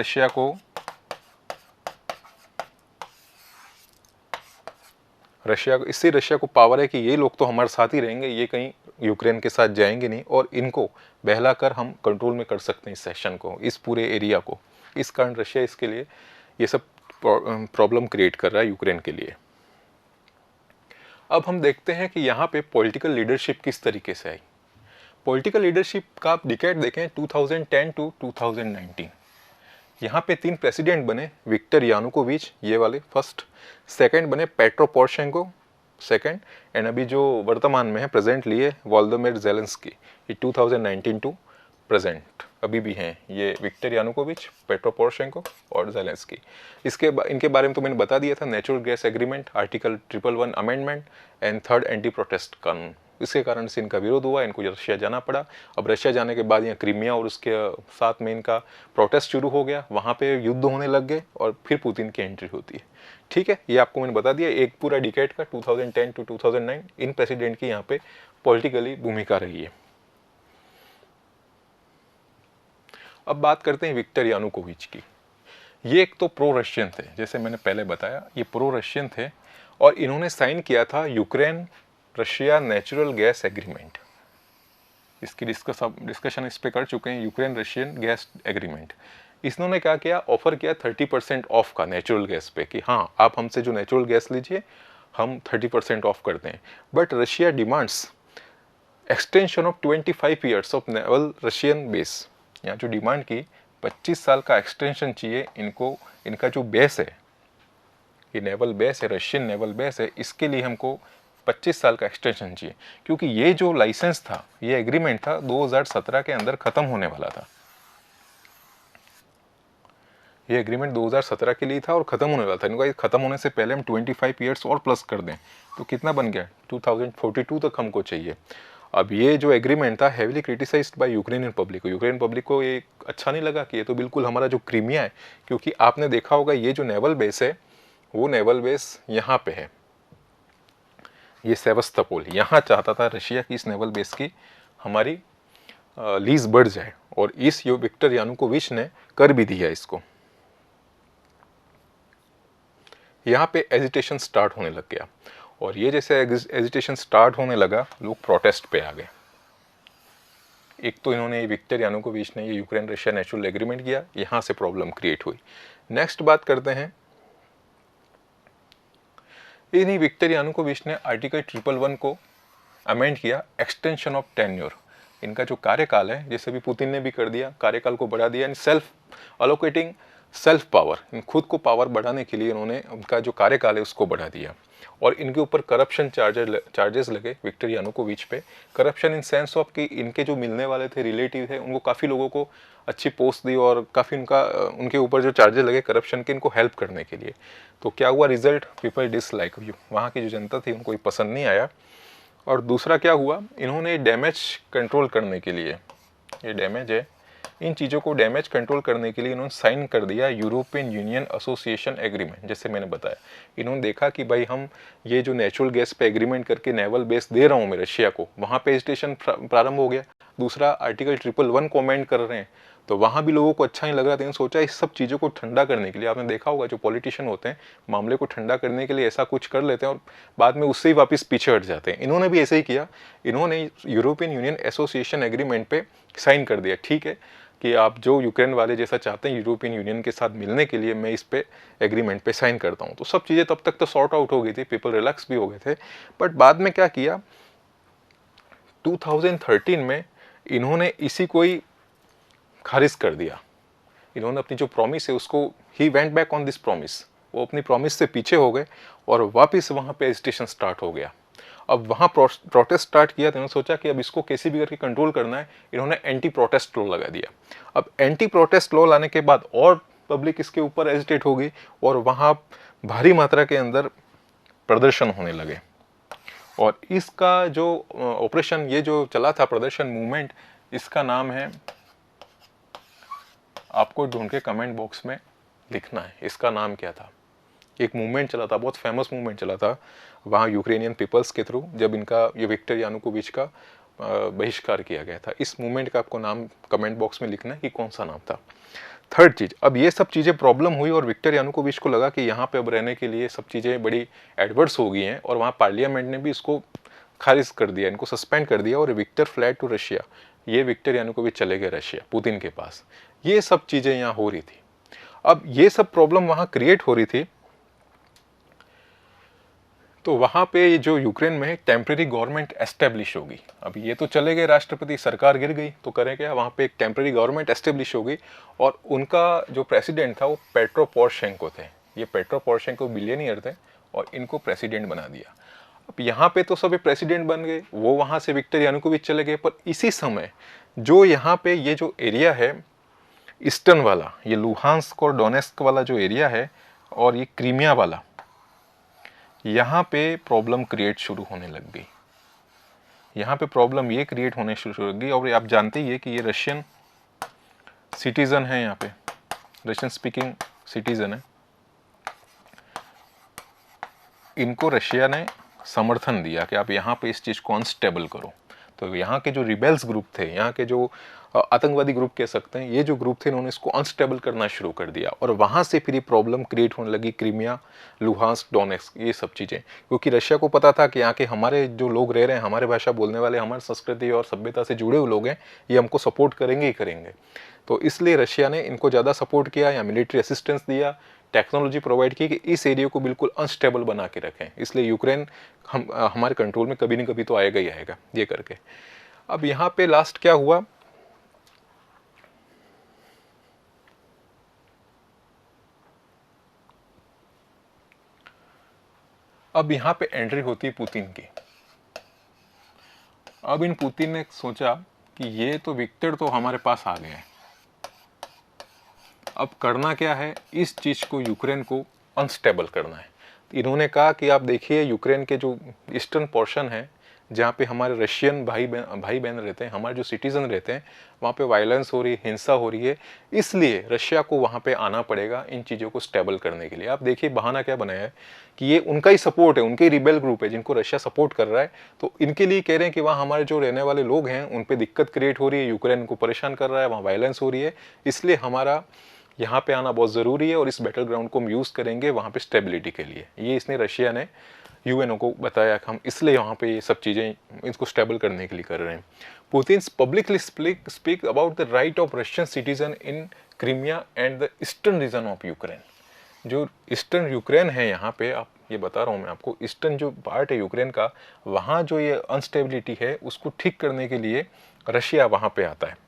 इससे रशिया को पावर है कि ये लोग तो हमारे साथ ही रहेंगे, ये कहीं यूक्रेन के साथ जाएंगे नहीं, और इनको बहलाकर हम कंट्रोल में कर सकते हैं इस सेक्शन को, इस पूरे एरिया को। इस कारण रशिया इसके लिए ये सब प्रॉब्लम क्रिएट कर रहा है यूक्रेन के लिए। अब हम देखते हैं कि यहाँ पे पॉलिटिकल लीडरशिप किस तरीके से आई। पॉलिटिकल लीडरशिप का आप डिकेड देखें 2010 टू 2019, यहाँ पे 3 प्रेसिडेंट बने, विक्टर यानुकोविच ये वाले फर्स्ट, सेकंड बने पेट्रो पोरोशेंको सेकंड, एंड अभी जो वर्तमान में है प्रेजेंटली है वोलोदिमीर ज़ेलेंस्की, ये 2019 टू प्रेजेंट अभी भी हैं ये विक्टर यानुकोविच, पेट्रो पोरोशेंको और ज़ेलेंस्की। इनके बारे में तो मैंने बता दिया था, natural gas agreement, article 111 amendment and third anti protest कानून, इसके कारण से इनका विरोध हुआ, इनको रशिया जाना पड़ा। अब रशिया जाने के बाद यहाँ क्रीमिया और उसके साथ में इनका प्रोटेस्ट शुरू हो गया, वहाँ पे युद्ध होने लग गए और फिर पुतिन की एंट्री होती है। ठीक है, ये आपको मैंने बता दिया एक पूरा डिकेड का 2010 टू 2009 इन प्रेसिडेंट की यहाँ पे पॉलिटिकली भूमिका रही है। अब बात करते हैं विक्टर यानुकोविच की। ये एक तो प्रो रशियन थे, जैसे मैंने पहले बताया ये प्रो रशियन थे, और इन्होंने साइन किया था Ukraine Russia natural gas agreement. इसकी डिस्कशन इस पे कर चुके हैं, यूक्रेन रशियन गैस एग्रीमेंट। इन्होंने क्या किया, ऑफर किया 30% ऑफ का नेचुरल गैस पे, कि हाँ आप हमसे जो नेचुरल गैस लीजिए हम 30% ऑफ करते हैं। But Russia demands extension of 25 years of naval Russian base, यहाँ जो डिमांड की 25 साल का एक्सटेंशन चाहिए इनको, इनका जो बेस है ये नेवल बेस है, रशियन नेवल बेस है, इसके लिए हमको 25 साल का एक्सटेंशन चाहिए, क्योंकि ये जो लाइसेंस था, ये एग्रीमेंट था 2017 के अंदर खत्म होने वाला था। ये एग्रीमेंट 2017 के लिए था और खत्म होने वाला था। इनको खत्म होने से पहले हम 25 ईयर्स और प्लस कर दें तो कितना बन गया, 2042 तक हमको चाहिए। अब ये जो एग्रीमेंट था heavily criticized by Ukrainian public को ये अच्छा नहीं लगा कि ये तो बिल्कुल हमारा जो क्रीमिया है, क्योंकि आपने देखा होगा ये जो नेवल बेस है वो नेवल बेस यहाँ पे है, ये सेवस्तोपोल, यहाँ चाहता था रशिया की इस नेवल बेस की हमारी लीज बढ़ जाए, और इस विक्टर यानुकोविच ने कर भी दिया इसको। यहाँ पे एजिटेशन स्टार्ट होने लग गया, और ये जैसे एजिटेशन स्टार्ट होने लगा लोग प्रोटेस्ट पे आ गए। एक तो इन्होंने विक्टर यानुकोविच ने ये यूक्रेन रशिया नेचुरल एग्रीमेंट किया, यहाँ से प्रॉब्लम क्रिएट हुई। नेक्स्ट बात करते हैं, इन्हीं विक्टर यानुकोविच ने आर्टिकल 111 को अमेंड किया, एक्सटेंशन ऑफ टेन्योर। इनका जो कार्यकाल है, जैसे भी पुतिन ने भी कर दिया, कार्यकाल को बढ़ा दिया, सेल्फ अलोकेटिंग सेल्फ पावर, खुद को पावर बढ़ाने के लिए इन्होंने उनका जो कार्यकाल है उसको बढ़ा दिया। और इनके ऊपर करप्शन चार्जेस लगे विक्टर यानुकोविच पे, करप्शन इन सेंस ऑफ कि इनके जो मिलने वाले थे रिलेटिव है उनको काफ़ी लोगों को अच्छी पोस्ट दी, और काफ़ी उनके ऊपर जो चार्जेस लगे करप्शन के, इनको हेल्प करने के लिए। तो क्या हुआ रिजल्ट, पीपल डिसलाइक यू, वहाँ की जो जनता थी उनको ये पसंद नहीं आया। और दूसरा क्या हुआ, इन्होंने डैमेज कंट्रोल करने के लिए, ये डैमेज है, इन चीज़ों को डैमेज कंट्रोल करने के लिए इन्होंने साइन कर दिया यूरोपियन यूनियन एसोसिएशन एग्रीमेंट। जैसे मैंने बताया, इन्होंने देखा कि भाई हम ये जो नेचुरल गैस पे एग्रीमेंट करके नेवल बेस दे रहा हूँ मैं रशिया को, वहाँ पे एजिटेशन प्रारंभ हो गया। दूसरा आर्टिकल 111 को अमेंड कर रहे हैं, तो वहाँ भी लोगों को अच्छा नहीं लग रहा था। इन्होंने सोचा इस सब चीज़ों को ठंडा करने के लिए, आपने देखा होगा जो पॉलिटिशियन होते हैं मामले को ठंडा करने के लिए ऐसा कुछ कर लेते हैं और बाद में उससे ही वापस पीछे हट जाते हैं। इन्होंने भी ऐसे ही किया, इन्होंने यूरोपियन यूनियन एसोसिएशन एग्रीमेंट पे साइन कर दिया, ठीक है कि आप जो यूक्रेन वाले जैसा चाहते हैं यूरोपियन यूनियन के साथ मिलने के लिए, मैं इस पे एग्रीमेंट पे साइन करता हूँ। तो सब चीज़ें तब तक तो सॉर्ट आउट हो गई थी, पीपल रिलैक्स भी हो गए थे। बट बाद में क्या किया, 2013 में इन्होंने इसी को ही खारिज कर दिया। इन्होंने अपनी जो प्रॉमिस है उसको, he went back on this promise, वो अपनी प्रॉमिस से पीछे हो गए और वापस वहाँ पे एजिटेशन स्टार्ट हो गया। अब वहाँ प्रोटेस्ट स्टार्ट किया तो इन्होंने सोचा कि अब इसको कैसे भी करके कंट्रोल करना है, इन्होंने एंटी प्रोटेस्ट लॉ लगा दिया। अब एंटी प्रोटेस्ट लॉ लाने के बाद और पब्लिक इसके ऊपर एजिटेट हो गई और वहाँ भारी मात्रा के अंदर प्रदर्शन होने लगे। और इसका जो ऑपरेशन ये जो चला था प्रदर्शन मूवमेंट, इसका नाम है, आपको ढूंढ के कमेंट बॉक्स में लिखना है इसका नाम क्या था। एक मूवमेंट चला था, बहुत फेमस मूवमेंट चला था वहाँ यूक्रेनियन पीपल्स के थ्रू, जब इनका ये विक्टर यानुकोविच का बहिष्कार किया गया था। इस मूवमेंट का आपको नाम कमेंट बॉक्स में लिखना है कि कौन सा नाम था। थर्ड चीज़, अब ये सब चीज़ें प्रॉब्लम हुई और विक्टर यानुकोविच को लगा कि यहाँ पे अब रहने के लिए सब चीज़ें बड़ी एडवर्स हो गई हैं और वहाँ पार्लियामेंट ने भी इसको खारिज कर दिया, इनको सस्पेंड कर दिया और विक्टर फ्लैड टू रशिया। ये विक्टर यानुकोविच चले गए रशिया, पुतिन के पास। ये सब चीज़ें यहाँ हो रही थी। अब ये सब प्रॉब्लम वहाँ क्रिएट हो रही थी, तो वहाँ पे जो यूक्रेन में टेम्प्रेरी गवर्नमेंट एस्टेब्लिश होगी। अब ये तो चले गए राष्ट्रपति, सरकार गिर गई, तो करें क्या, वहाँ पे एक टेम्प्रेरी गवर्नमेंट एस्टेब्लिश हो गई और उनका जो प्रेसिडेंट था वो पेट्रो पोरोशेंको थे। ये पेट्रो पोरोशेंको बिलियनियर थे और इनको प्रेसिडेंट बना दिया। अब यहाँ पे तो सभी प्रेसिडेंट बन गए, वो वहाँ से विक्टर यानुकोविच चले गए, पर इसी समय जो यहाँ पे ये जो एरिया है ईस्टर्न वाला, ये लुहांस्क और डोनेस्क वाला जो एरिया है और ये क्रीमिया वाला, यहाँ पे प्रॉब्लम क्रिएट शुरू होने लग गई। यहाँ पे प्रॉब्लम ये क्रिएट होने शुरू हो गई। और आप जानते ही है कि ये रशियन सिटीज़न है, यहाँ पे रशियन स्पीकिंग सिटीज़न है। इनको रशिया ने समर्थन दिया कि आप यहाँ पे इस चीज़ को अनस्टेबल करो। तो यहाँ के जो रिबेल्स ग्रुप थे, यहाँ के जो आतंकवादी ग्रुप कह सकते हैं, ये जो ग्रुप थे, इन्होंने इसको अनस्टेबल करना शुरू कर दिया और वहाँ से फिर ये प्रॉब्लम क्रिएट होने लगी। क्रीमिया, लुहांस्क, डोनेस्क, ये सब चीज़ें, क्योंकि रशिया को पता था कि यहाँ के हमारे जो लोग रह रहे हैं, हमारे भाषा बोलने वाले, हमारी संस्कृति और सभ्यता से जुड़े हुए लोग हैं, ये हमको सपोर्ट करेंगे ही करेंगे। तो इसलिए रशिया ने इनको ज़्यादा सपोर्ट किया या मिलिट्री असिस्टेंस दिया, टेक्नोलॉजी प्रोवाइड की कि इस एरिया को बिल्कुल अनस्टेबल बना के रखें। इसलिए यूक्रेन हमारे कंट्रोल में कभी न कभी तो आएगा ही आएगा, ये करके। अब यहाँ पे लास्ट क्या हुआ, अब यहाँ पे एंट्री होती है पुतिन की। अब इन पुतिन ने सोचा कि ये तो विक्टर तो हमारे पास आ गया है, अब करना क्या है, इस चीज़ को यूक्रेन को अनस्टेबल करना है। तो इन्होंने कहा कि आप देखिए यूक्रेन के जो ईस्टर्न पोर्शन है, जहाँ पे हमारे रशियन भाई बहन रहते हैं, हमारे जो सिटीज़न रहते हैं, वहाँ पे वायलेंस हो रही है, हिंसा हो रही है, इसलिए रशिया को वहाँ पे आना पड़ेगा इन चीज़ों को स्टेबल करने के लिए। आप देखिए बहाना क्या बनाया है कि ये उनका ही सपोर्ट है, उनके ही रिबेल ग्रुप है जिनको रशिया सपोर्ट कर रहा है, तो इनके लिए कह रहे हैं कि वहाँ हमारे जो रहने वाले लोग हैं उन पर दिक्कत क्रिएट हो रही है, यूक्रेन उनको परेशान कर रहा है, वहाँ वायलेंस हो रही है, इसलिए हमारा यहाँ पे आना बहुत ज़रूरी है और इस बैटल ग्राउंड को हम यूज़ करेंगे वहाँ पे स्टेबिलिटी के लिए। ये इसने रशिया ने यूएनओ को बताया कि हम इसलिए यहाँ पे ये सब चीज़ें इसको स्टेबल करने के लिए कर रहे हैं। Putin publicly speak about the right of Russian citizen in Crimea and the eastern region of Ukraine. जो ईस्टर्न यूक्रेन है, यहाँ पे आप ये बता रहा हूँ मैं आपको, ईस्टर्न जो पार्ट है यूक्रेन का, वहाँ जो ये अनस्टेबिलिटी है उसको ठीक करने के लिए रशिया वहाँ पे आता है।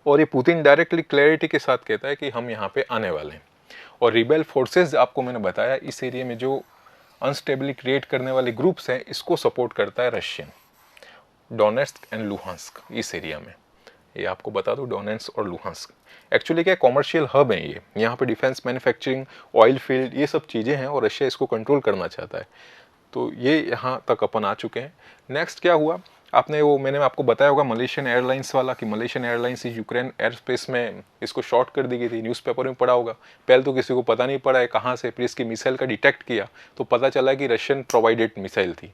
और ये पुतिन डायरेक्टली क्लैरिटी के साथ कहता है कि हम यहाँ पे आने वाले हैं। और रिबेल फोर्सेस आपको मैंने बताया, इस एरिया में जो अनस्टेबिलिटी क्रिएट करने वाले ग्रुप्स हैं, इसको सपोर्ट करता है रशियन, डोनेट्स्क एंड लुहांस्क, इस एरिया में। ये आपको बता दूं, डोनेट्स्क और लुहांस्क एक्चुअली क्या कॉमर्शियल हब है ये, यहाँ पे डिफेंस मैन्युफैक्चरिंग, ऑयल फील्ड, ये सब चीज़ें हैं और रशिया इसको कंट्रोल करना चाहता है। तो ये यहाँ तक अपन आ चुके हैं। नेक्स्ट क्या हुआ, आपने वो मैंने आपको बताया होगा मलेशियन एयरलाइंस वाला, कि Malaysian airlines Ukraine air space में इसको शॉर्ट कर दी गई थी, न्यूज़पेपर में पढ़ा होगा। पहले तो किसी को पता नहीं पड़ा है कहाँ से, फिर इसकी मिसाइल का डिटेक्ट किया तो पता चला कि रशियन प्रोवाइडेड मिसाइल थी।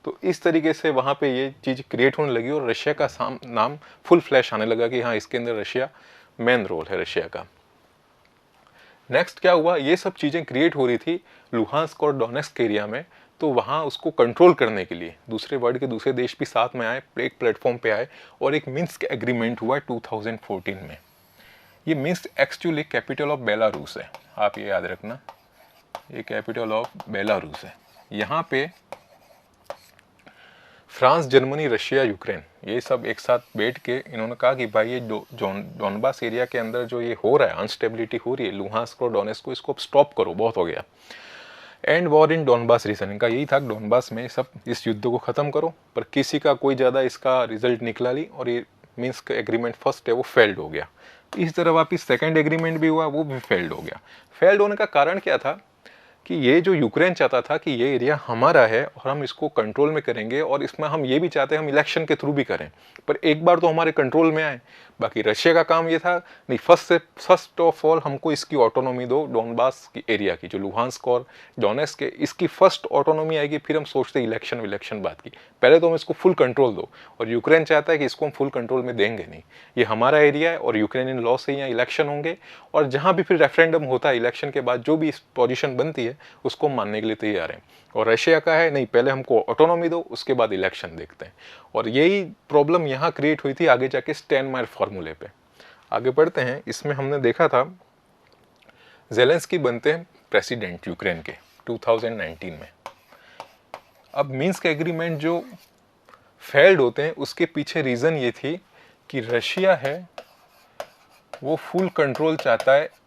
तो इस तरीके से वहाँ पे ये चीज़ क्रिएट होने लगी और रशिया का नाम फुल फ्लैश आने लगा कि हाँ, इसके अंदर रशिया मेन रोल है रशिया का। नेक्स्ट क्या हुआ, ये सब चीज़ें क्रिएट हो रही थी लुहांस्क और डोनेट्स्क एरिया में, तो वहाँ उसको कंट्रोल करने के लिए दूसरे वर्ल्ड के दूसरे देश भी साथ में आए, एक प्लेटफॉर्म पे आए और एक मिन्स्क एग्रीमेंट हुआ 2014 में। ये Minsk actually capital of Belarus है, आप ये याद रखना, ये कैपिटल ऑफ बेलारूस है। यहाँ पे फ्रांस, जर्मनी, रशिया, यूक्रेन, ये सब एक साथ बैठ के इन्होंने कहा कि भाई ये डोनबास एरिया के अंदर जो ये हो रहा है, अनस्टेबिलिटी हो रही है, लुहांस्क और डोनेस्क को, इसको स्टॉप करो, बहुत हो गया। And war in Donbas region, इनका यही था डोनबास में सब इस युद्ध को ख़त्म करो, पर किसी का कोई ज़्यादा इसका रिजल्ट निकला नहीं और ये मिन्स्क एग्रीमेंट फर्स्ट है वो फेल्ड हो गया। इस तरह वापिस सेकेंड एग्रीमेंट भी हुआ, वो भी फेल्ड हो गया। फेल्ड होने का कारण क्या था कि ये जो यूक्रेन चाहता था कि ये एरिया हमारा है और हम इसको कंट्रोल में करेंगे, और इसमें हम ये भी चाहते हैं हम इलेक्शन के थ्रू भी करें, पर एक बार तो हमारे कंट्रोल में आए। बाकी रशिया का काम ये था नहीं, फर्स्ट ऑफ ऑल हमको इसकी ऑटोनॉमी दो, डोनबास की एरिया की, जो लुहांस्क और डोनेस्क के, इसकी फर्स्ट ऑटोनॉमी आएगी, फिर हम सोचते इलेक्शन बात की, पहले तो हम इसको फुल कंट्रोल दो। और यूक्रेन चाहता है कि इसको हम फुल कंट्रोल में देंगे नहीं, ये हमारा एरिया है और यूक्रेनियन लॉ से यहाँ इलेक्शन होंगे, और जहाँ भी फिर रेफरेंडम होता है इलेक्शन के बाद जो भी इस पोजीशन बनती है उसको मानने के लिए तैयार हैं। और रशिया का है नहीं, पहले हमको ऑटोनॉमी दो, उसके बाद इलेक्शन देखते हैं। और यही प्रॉब्लम यहाँ क्रिएट हुई थी आगे जाके स्टेनमायर फार्मूले पे। आगे बढ़ते हैं, इसमें हमने देखा था ज़ेलेंस्की बनते हैं प्रेसिडेंट यूक्रेन के 2019 में। अब मिन्स्क एग्रीमेंट जो फेल्ड होते हैं उसके पीछे रीज़न ये थी कि रशिया है वो फुल कंट्रोल चाहता है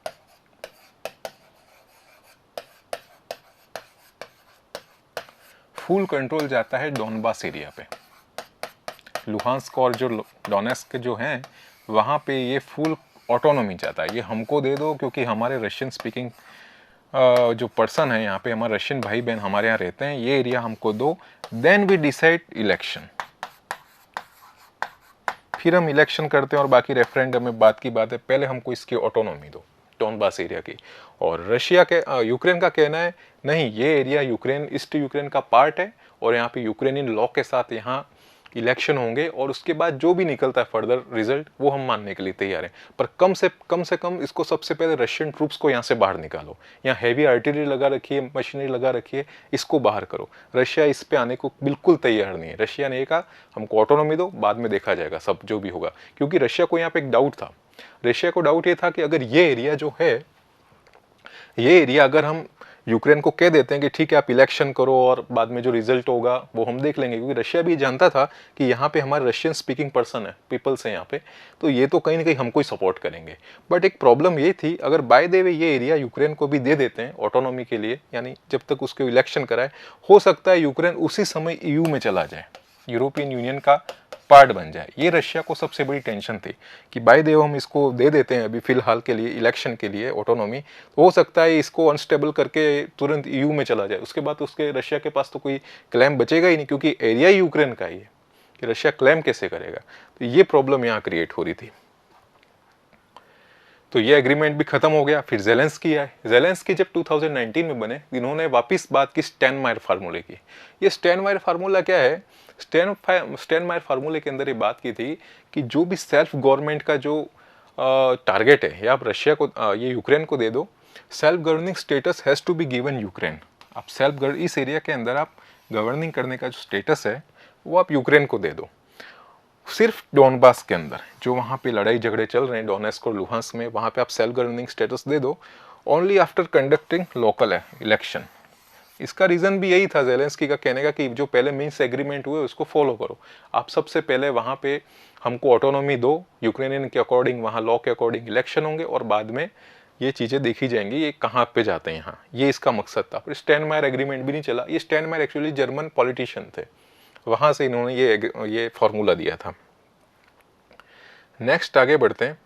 जाता है डोनबास एरिया पे। लुहांस्क और जो डोनेस्क जो हैं वहाँ पे ये फुल ऑटोनॉमी चाहता है, ये हमको दे दो, क्योंकि हमारे रशियन स्पीकिंग जो पर्सन है यहाँ पे, हमारे रशियन भाई बहन हमारे यहाँ रहते हैं, ये एरिया हमको दो, देन वी डिसाइड इलेक्शन, फिर हम इलेक्शन करते हैं और बाकी रेफरेंडम में बात की बात है, पहले हमको इसकी ऑटोनॉमी दो डोनबास एरिया की। और रशिया के यूक्रेन का कहना है नहीं, ये एरिया यूक्रेन, ईस्ट यूक्रेन का पार्ट है और यहाँ पे यूक्रेनियन लॉ के साथ यहाँ इलेक्शन होंगे, और उसके बाद जो भी निकलता है फर्दर रिजल्ट वो हम मानने के लिए तैयार हैं, पर कम से कम इसको सबसे पहले रशियन ट्रूप्स को यहाँ से बाहर निकालो, यहाँ हैवी आर्टिलरी लगा रखी है, मशीनरी लगा रखी है, इसको बाहर करो। रशिया इस पे आने को बिल्कुल तैयार नहीं है। रशिया ने कहा हमको ऑटोनॉमी दो, बाद में देखा जाएगा सब जो भी होगा, क्योंकि रशिया को यहाँ पे एक डाउट था। रशिया को डाउट ये था कि अगर ये एरिया जो है, ये एरिया अगर हम यूक्रेन को कह देते हैं कि ठीक है आप इलेक्शन करो और बाद में जो रिजल्ट होगा वो हम देख लेंगे, क्योंकि रशिया भी जानता था कि यहाँ पे हमारे रशियन स्पीकिंग पर्सन है, पीपल्स हैं यहाँ पे, तो ये तो कहीं ना कहीं हमको ही सपोर्ट करेंगे। बट एक प्रॉब्लम ये थी, अगर बाय द वे ये एरिया यूक्रेन को भी दे देते हैं ऑटोनॉमी के लिए, यानी जब तक उसके इलेक्शन कराए, हो सकता है यूक्रेन उसी समय EU में चला जाए, यूरोपियन यूनियन का पार्ट बन जाए। ये रशिया को सबसे बड़ी टेंशन थी कि बाय देव हम इसको दे देते हैं अभी फिलहाल के लिए इलेक्शन के लिए ऑटोनॉमी, तो हो सकता है इसको अनस्टेबल करके तुरंत EU में चला जाए, उसके बाद उसके रशिया के पास तो कोई क्लेम बचेगा ही नहीं, क्योंकि एरिया यूक्रेन का ही है, कि रशिया क्लेम कैसे करेगा। तो ये प्रॉब्लम यहाँ क्रिएट हो रही थी। तो ये एग्रीमेंट भी खत्म हो गया। फिर ज़ेलेंस्की आए। ज़ेलेंस्की जब 2019 में बने, इन्होंने वापस बात की स्टेनमायर फार्मूले की। ये स्टेनमायर फार्मूला क्या है? स्टेनमायर फार्मूले के अंदर ये बात की थी कि जो भी सेल्फ गवर्नमेंट का जो टारगेट है, या आप रशिया को ये यूक्रेन को दे दो, self governing status has to be given Ukraine. आप इस एरिया के अंदर आप गवर्निंग करने का जो स्टेटस है वो आप यूक्रेन को दे दो। सिर्फ डोनबास के अंदर जो वहाँ पे लड़ाई झगड़े चल रहे हैं डोनेस्क और लुहांस्क में, वहाँ पे आप सेल्फ गवर्निंग स्टेटस दे दो, only after conducting local election. इसका रीज़न भी यही था ज़ेलेंस्की का कहने का कि जो पहले मिन्स्क एग्रीमेंट हुए उसको फॉलो करो। आप सबसे पहले वहाँ पे हमको ऑटोनॉमी दो, यूक्रेनियन के अकॉर्डिंग, वहाँ लॉ के अकॉर्डिंग इलेक्शन होंगे और बाद में ये चीज़ें देखी जाएंगी ये कहाँ पे जाते हैं यहाँ। ये इसका मकसद था। फिर स्टेनमायर एग्रीमेंट भी नहीं चला। ये स्टेनमायर एक्चुअली जर्मन पॉलिटिशियन थे, वहाँ से इन्होंने ये फॉर्मूला दिया था। नेक्स्ट आगे बढ़ते हैं।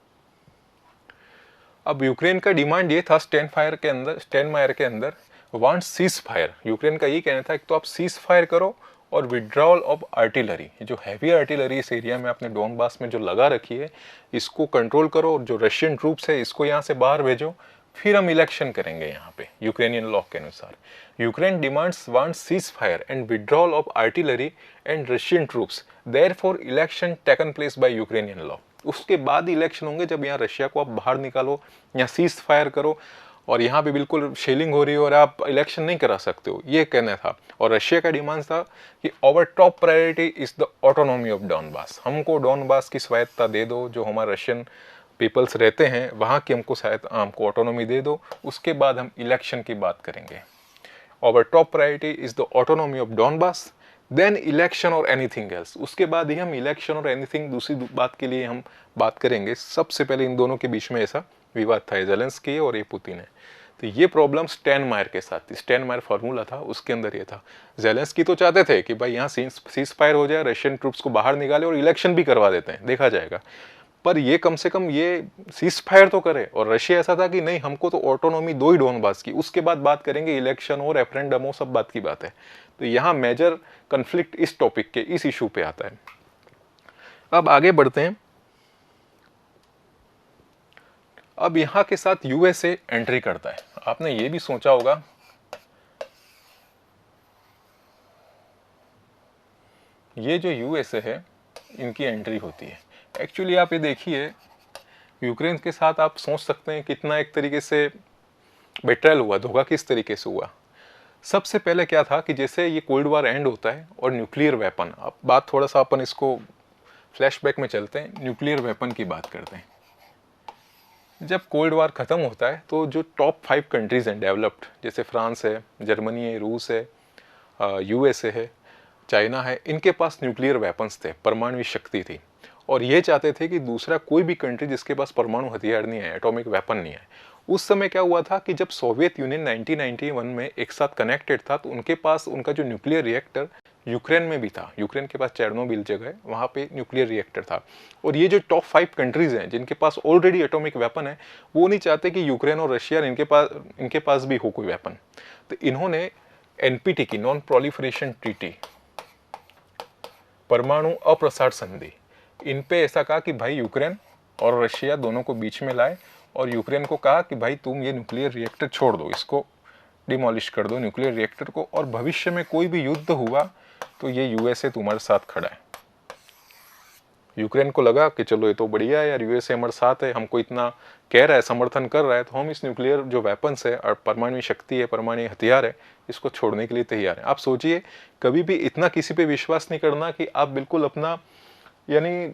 अब यूक्रेन का डिमांड ये था स्टेनमायर के अंदर वांट सीज फायर। यूक्रेन का ये कहना था कि तो आप सीज फायर करो और विड्रॉल ऑफ आर्टिलरी, जो हैवी आर्टिलरी इस एरिया में आपने डोनबास में जो लगा रखी है इसको कंट्रोल करो, और जो रशियन ट्रूप्स है इसको यहाँ से बाहर भेजो, फिर हम इलेक्शन करेंगे यहाँ पे यूक्रेनियन लॉ के अनुसार। Ukraine demands want cease fire and withdrawal of artillery and Russian troops, therefore election taken place by Ukrainian law. उसके बाद इलेक्शन होंगे जब यहाँ रशिया को आप बाहर निकालो, यहाँ सीज फायर करो, और यहाँ पे बिल्कुल शेलिंग हो रही है और आप इलेक्शन नहीं करा सकते हो, ये कहना था। और रशिया का डिमांड था कि our top priority is the autonomy of Donbas. हमको डोनबास की स्वायत्ता दे दो, जो हमारे रशियन पीपल्स रहते हैं वहाँ की हमको ऑटोनॉमी दे दो, उसके बाद हम इलेक्शन की बात करेंगे। Our top priority is the autonomy of Donbas, then election और एनीथिंग एल्स, उसके बाद ही हम इलेक्शन और एनीथिंग दूसरी बात के लिए हम बात करेंगे। सबसे पहले इन दोनों के बीच में ऐसा विवाद था, जेलेंस्की और ये पुतिन है। तो ये प्रॉब्लम स्टेनमायर के साथ थी, स्टेनमायर फार्मूला था उसके अंदर ये था। जेलेंस्की तो चाहते थे कि भाई यहाँ सीज फायर हो जाए, रशियन ट्रूप्स को बाहर निकाले और इलेक्शन भी करवा देते हैं, देखा जाएगा, पर ये कम से कम ये सीज फायर तो करे। और रशिया ऐसा था कि नहीं, हमको तो ऑटोनॉमी दो ही डोनबास की, उसके बाद बात करेंगे इलेक्शन और रेफरेंडम, वो सब बात की बात है। तो यहाँ मेजर कन्फ्लिक्ट इस टॉपिक के, इस इशू पे आता है। अब आगे बढ़ते हैं। अब यहाँ के साथ यूएसए एंट्री करता है। आपने ये भी सोचा होगा, ये जो यूएसए है इनकी एंट्री होती है। एक्चुअली आप ये देखिए, यूक्रेन के साथ आप सोच सकते हैं कितना एक तरीके से बेट्रेल हुआ, धोखा किस तरीके से हुआ। सबसे पहले क्या था कि जैसे ये कोल्ड वार एंड होता है और न्यूक्लियर वेपन, अब बात थोड़ा सा अपन इसको फ्लैशबैक में चलते हैं, न्यूक्लियर वेपन की बात करते हैं। जब कोल्ड वार ख़त्म होता है तो जो टॉप 5 कंट्रीज़ हैं डेवलप्ड, जैसे फ्रांस है, जर्मनी है, रूस है, यूएसए है, चाइना है, इनके पास न्यूक्लियर वेपन्स थे, परमाणु शक्ति थी। और ये चाहते थे कि दूसरा कोई भी कंट्री जिसके पास परमाणु हथियार नहीं है, एटॉमिक वेपन नहीं है। उस समय क्या हुआ था कि जब सोवियत यूनियन 1991 में एक साथ कनेक्टेड था, तो उनके पास उनका जो न्यूक्लियर रिएक्टर यूक्रेन में भी था। यूक्रेन के पास चेर्नोबिल जगह है, वहाँ पे न्यूक्लियर रिएक्टर था। और ये जो टॉप 5 कंट्रीज़ हैं जिनके पास ऑलरेडी एटॉमिक वेपन है, वो नहीं चाहते कि यूक्रेन और रशिया इनके पास भी हो कोई वेपन। तो इन्होंने एनपीटी की, नॉन प्रोलिफरेशन ट्रीटी, परमाणु अप्रसार संधि, इन पे ऐसा कहा कि भाई यूक्रेन और रशिया दोनों को बीच में लाए और यूक्रेन को कहा कि भाई तुम ये न्यूक्लियर रिएक्टर छोड़ दो, इसको डिमोलिश कर दो न्यूक्लियर रिएक्टर को, और भविष्य में कोई भी युद्ध हुआ तो ये यूएसए तुम्हारे साथ खड़ा है। यूक्रेन को लगा कि चलो ये तो बढ़िया है यार, यूएसए हमारे साथ है, हमको इतना कह रहा है, समर्थन कर रहा है, तो हम इस न्यूक्लियर जो वेपन्स है और परमाणु शक्ति है, परमाणु हथियार है, इसको छोड़ने के लिए तैयार है। आप सोचिए, कभी भी इतना किसी पे विश्वास नहीं करना कि आप बिल्कुल अपना, यानी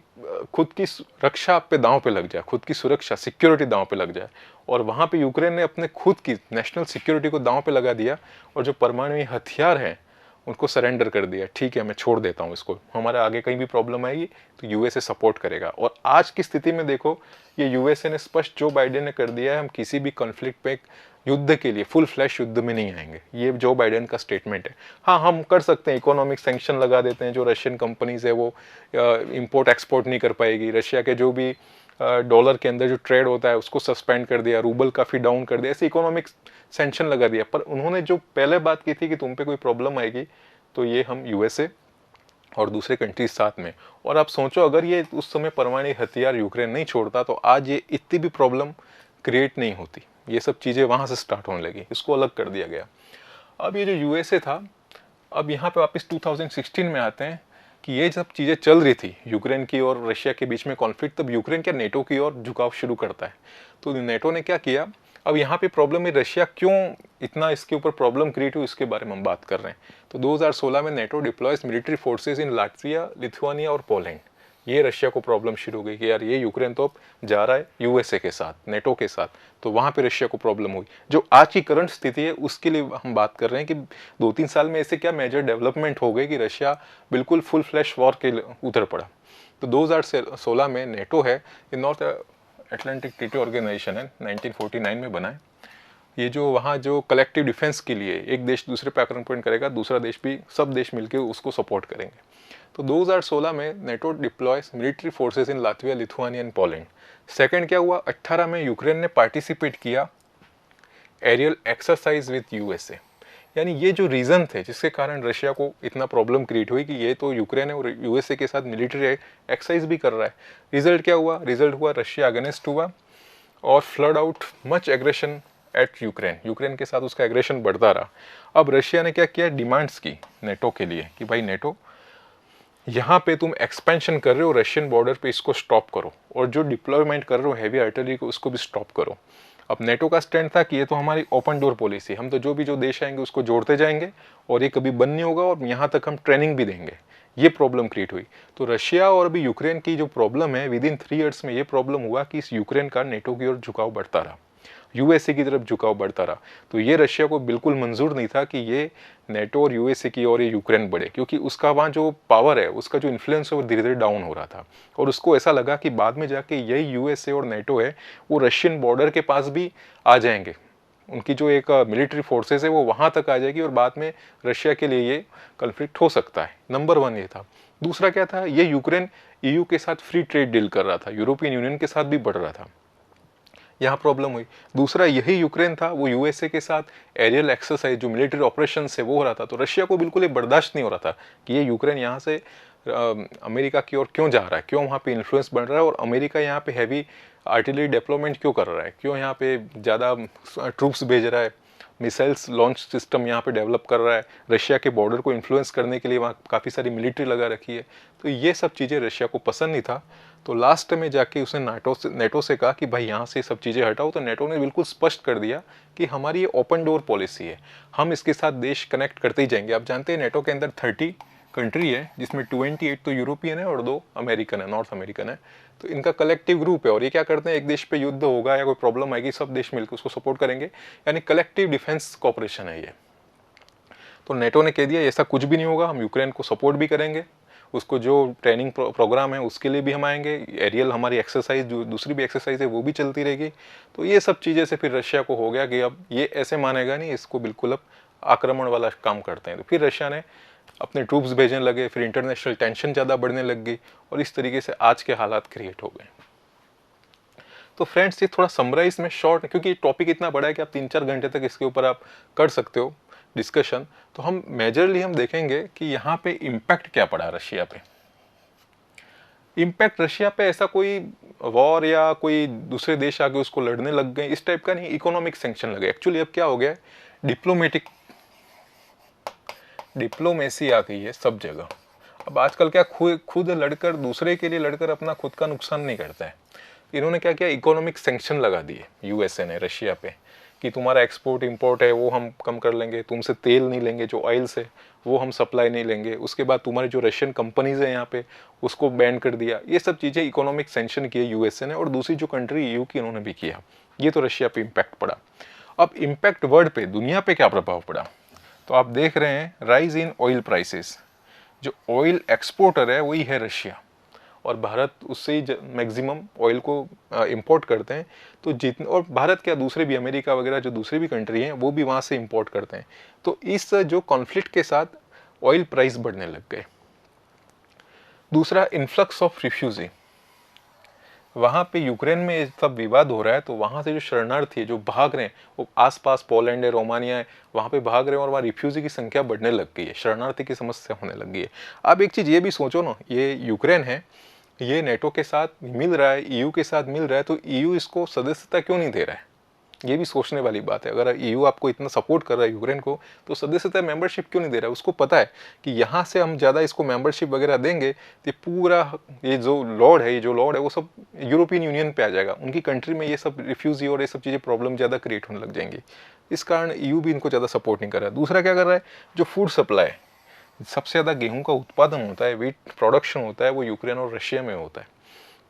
खुद की रक्षा आप पे दांव पे लग जाए, खुद की सुरक्षा, सिक्योरिटी दांव पे लग जाए। और वहाँ पे यूक्रेन ने अपने खुद की नेशनल सिक्योरिटी को दांव पे लगा दिया और जो परमाणु हथियार हैं उनको सरेंडर कर दिया। ठीक है, मैं छोड़ देता हूँ इसको, हमारे आगे कहीं भी प्रॉब्लम आएगी तो यूएसए सपोर्ट करेगा। और आज की स्थिति में देखो, ये यूएसए ने स्पष्ट, जो बाइडेन ने कर दिया है, हम किसी भी कॉन्फ्लिक्ट पे, युद्ध के लिए, फुल फ्लैश युद्ध में नहीं आएंगे। ये जो बाइडेन का स्टेटमेंट है। हाँ, हम कर सकते हैं, इकोनॉमिक सैंक्शन लगा देते हैं, जो रशियन कंपनीज है वो इंपोर्ट एक्सपोर्ट नहीं कर पाएगी। रशिया के जो भी डॉलर के अंदर जो ट्रेड होता है उसको सस्पेंड कर दिया, रूबल काफ़ी डाउन कर दिया, ऐसे इकोनॉमिक सैंक्शन लगा दिया। पर उन्होंने जो पहले बात की थी कि तुम पे कोई प्रॉब्लम आएगी तो ये हम यूएसए और दूसरे कंट्रीज साथ में। और आप सोचो, अगर ये उस समय परमाणु हथियार यूक्रेन नहीं छोड़ता तो आज ये इतनी भी प्रॉब्लम क्रिएट नहीं होती। ये सब चीज़ें वहाँ से स्टार्ट होने लगी, इसको अलग कर दिया गया। अब ये जो यूएसए था, अब यहाँ पे वापस 2016 में आते हैं कि ये सब चीज़ें चल रही थी यूक्रेन की और रशिया के बीच में कॉन्फ्लिक्ट, तब यूक्रेन क्या नेटो की ओर झुकाव शुरू करता है। तो नेटो ने क्या किया, अब यहाँ पे प्रॉब्लम है, रशिया क्यों इतना इसके ऊपर प्रॉब्लम क्रिएट हुई, इसके बारे में हम बात कर रहे हैं। तो 2016 में NATO deploys military forces in Latvia, Lithuania और पोलैंड। ये रशिया को प्रॉब्लम शुरू हो गई कि यार ये यूक्रेन तो अब जा रहा है यूएसए के साथ, नेटो के साथ, तो वहाँ पे रशिया को प्रॉब्लम हुई। जो आज की करंट स्थिति है उसके लिए हम बात कर रहे हैं कि 2-3 साल में ऐसे क्या मेजर डेवलपमेंट हो गई कि रशिया बिल्कुल फुल फ्लैश वॉर के उतर पड़ा। तो 2016 में नेटो है, ये नॉर्थ अटलांटिक ट्रीटी ऑर्गेनाइजेशन है, 1949 में बना है। ये जो वहाँ जो कलेक्टिव डिफेंस के लिए एक देश दूसरे पे आक्रमण पॉइंट करेगा, दूसरा देश भी, सब देश मिलकर उसको सपोर्ट करेंगे। तो 2016 में NATO deploys military forces in Latvia, Lithuania and Poland. Second क्या हुआ, 18 में यूक्रेन ने पार्टिसिपेट किया एरियल एक्सरसाइज विद यूएसए। यानी ये जो रीज़न थे जिसके कारण रशिया को इतना प्रॉब्लम क्रिएट हुई कि ये तो यूक्रेन है और यूएसए के साथ मिलिट्री एक्सरसाइज भी कर रहा है। रिजल्ट क्या हुआ, रिजल्ट हुआ रशिया अगेंस्ट हुआ और flood out much aggression at Ukraine. Ukraine के साथ उसका एग्रेशन बढ़ता रहा। अब रशिया ने क्या किया, डिमांड्स की नेटो के लिए कि भाई नेटो, यहाँ पे तुम एक्सपेंशन कर रहे हो रशियन बॉर्डर पे, इसको स्टॉप करो, और जो डिप्लॉयमेंट कर रहे हो हैवी आर्टिलरी को, उसको भी स्टॉप करो। अब नेटो का स्टैंड था कि ये तो हमारी ओपन डोर पॉलिसी, हम तो जो भी जो देश आएंगे उसको जोड़ते जाएंगे और ये कभी बंद नहीं होगा, और यहाँ तक हम ट्रेनिंग भी देंगे। ये प्रॉब्लम क्रिएट हुई। तो रशिया और अभी यूक्रेन की जो प्रॉब्लम है, विद इन 3 ईयर्स में ये प्रॉब्लम हुआ कि इस यूक्रेन का नेटो की ओर झुकाव बढ़ता रहा। यूएसए की तरफ झुकाव बढ़ता रहा। तो ये रशिया को बिल्कुल मंजूर नहीं था कि ये नेटो और यूएसए की और ये यूक्रेन बढ़े, क्योंकि उसका वहाँ जो पावर है, उसका जो इन्फ्लुएंस है वो धीरे धीरे डाउन हो रहा था। और उसको ऐसा लगा कि बाद में जाके यही यूएसए और नेटो है वो रशियन बॉर्डर के पास भी आ जाएंगे, उनकी जो एक मिलिट्री फोर्सेस है वो वहाँ तक आ जाएगी और बाद में रशिया के लिए ये कन्फ्लिक्ट हो सकता है। नंबर 1 ये था। दूसरा क्या था, ये यूक्रेन ईयू के साथ फ्री ट्रेड डील कर रहा था, यूरोपियन यूनियन के साथ भी बढ़ रहा था, यहाँ प्रॉब्लम हुई। दूसरा यही यूक्रेन था, वो यूएसए के साथ एरियल एक्सरसाइज जो मिलिट्री ऑपरेशन है वो हो रहा था। तो रशिया को बिल्कुल ये बर्दाश्त नहीं हो रहा था कि ये यूक्रेन यहाँ से अमेरिका की ओर क्यों जा रहा है, क्यों वहाँ पे इन्फ्लुएंस बन रहा है और अमेरिका यहाँ पे हैवी आर्टिलरी डेवलपमेंट क्यों कर रहा है, क्यों यहाँ पे ज़्यादा ट्रूप्स भेज रहा है, मिसाइल्स लॉन्च सिस्टम यहाँ पे डेवलप कर रहा है, रशिया के बॉर्डर को इन्फ्लुएंस करने के लिए वहाँ काफ़ी सारी मिलिट्री लगा रखी है। तो ये सब चीज़ें रशिया को पसंद नहीं था। तो लास्ट में जाके उसने नेटो से कहा कि भाई यहाँ से सब चीज़ें हटाओ। तो नेटो ने बिल्कुल स्पष्ट कर दिया कि हमारी ये ओपन डोर पॉलिसी है, हम इसके साथ देश कनेक्ट करते ही जाएंगे। आप जानते हैं नेटो के अंदर 30 कंट्री है, जिसमें 28 तो यूरोपियन है और 2 अमेरिकन है, नॉर्थ अमेरिकन है। तो इनका कलेक्टिव ग्रुप है और ये क्या करते हैं, एक देश पे युद्ध होगा या कोई प्रॉब्लम आएगी, सब देश मिलकर उसको सपोर्ट करेंगे, यानी कलेक्टिव डिफेंस कॉपरेशन है ये। तो नेटो ने कह दिया ऐसा कुछ भी नहीं होगा, हम यूक्रेन को सपोर्ट भी करेंगे, उसको जो ट्रेनिंग प्रोग्राम है उसके लिए भी हम आएंगे, एरियल हमारी एक्सरसाइज जो दूसरी भी एक्सरसाइज है वो भी चलती रहेगी। तो ये सब चीज़ें से फिर रशिया को हो गया कि अब ये ऐसे मानेगा नहीं, इसको बिल्कुल अब आक्रमण वाला काम करते हैं। तो फिर रशिया ने अपने ट्रूप्स भेजने लगे, फिर इंटरनेशनल टेंशन ज़्यादा बढ़ने लग गई और इस तरीके से आज के हालात क्रिएट हो गए। तो फ्रेंड्स ये थोड़ा समराइज में शॉर्ट, क्योंकि टॉपिक इतना बड़ा है कि आप 3-4 घंटे तक इसके ऊपर आप कर सकते हो डिस्कशन। तो हम मेजरली हम देखेंगे कि यहाँ पे इम्पैक्ट क्या पड़ा रशिया पे। इम्पैक्ट रशिया पे ऐसा कोई वॉर या कोई दूसरे देश आके उसको लड़ने लग गए इस टाइप का नहीं, इकोनॉमिक सैंक्शन लगे। एक्चुअली अब क्या हो गया, डिप्लोमेसी आ गई है सब जगह। अब आजकल क्या खुद लड़कर दूसरे के लिए लड़कर अपना खुद का नुकसान नहीं करता है। इन्होंने क्या किया, इकोनॉमिक सैंक्शन लगा दिए यूएसए ने रशिया पे कि तुम्हारा एक्सपोर्ट इंपोर्ट है वो हम कम कर लेंगे, तुमसे तेल नहीं लेंगे, जो ऑयल से वो हम सप्लाई नहीं लेंगे, उसके बाद तुम्हारी जो रशियन कंपनीज है यहाँ पे उसको बैन कर दिया। ये सब चीज़ें इकोनॉमिक सैंक्शन किए यूएसए ने और दूसरी जो कंट्री ईयू की उन्होंने भी किया। ये तो रशिया पे इम्पैक्ट पड़ा। अब इम्पैक्ट वर्ल्ड पे, दुनिया पे क्या प्रभाव पड़ा, तो आप देख रहे हैं राइज इन ऑयल प्राइसेस। जो ऑयल एक्सपोर्टर है वही है रशिया और भारत उससे ही मैक्सिमम ऑयल को इंपोर्ट करते हैं। तो जितने, और भारत क्या दूसरे भी अमेरिका वगैरह जो दूसरी भी कंट्री हैं वो भी वहाँ से इंपोर्ट करते हैं। तो इस जो कॉन्फ्लिक्ट के साथ ऑयल प्राइस बढ़ने लग गए। दूसरा, इन्फ्लक्स ऑफ रिफ्यूजी। वहाँ पे यूक्रेन में सब विवाद हो रहा है तो वहाँ से जो शरणार्थी है जो भाग रहे हैं, वो आसपास पोलैंड है, रोमानिया है, वहाँ पे भाग रहे हैं और वहाँ रिफ्यूजी की संख्या बढ़ने लग गई है, शरणार्थी की समस्या होने लग गई है। अब एक चीज़ ये भी सोचो ना, ये यूक्रेन है, ये नेटो के साथ मिल रहा है, ईयू के साथ मिल रहा है, तो ईयू इसको सदस्यता क्यों नहीं दे रहा है, ये भी सोचने वाली बात है। अगर ईयू आपको इतना सपोर्ट कर रहा है यूक्रेन को, तो सदस्यता मेंबरशिप क्यों नहीं दे रहा है। उसको पता है कि यहाँ से हम ज़्यादा इसको मेंबरशिप वगैरह देंगे तो पूरा ये जो लोड है वो सब यूरोपियन यूनियन पे आ जाएगा, उनकी कंट्री में ये सब रिफ्यूजी और ये सब चीज़ें प्रॉब्लम ज़्यादा क्रिएट होने लग जाएंगी। इस कारण ईयू भी इनको ज़्यादा सपोर्ट नहीं कर रहा है। दूसरा क्या कर रहा है, जो फूड सप्लाई, सबसे ज़्यादा गेहूँ का उत्पादन होता है, वीट प्रोडक्शन होता है, वो यूक्रेन और रशिया में होता है।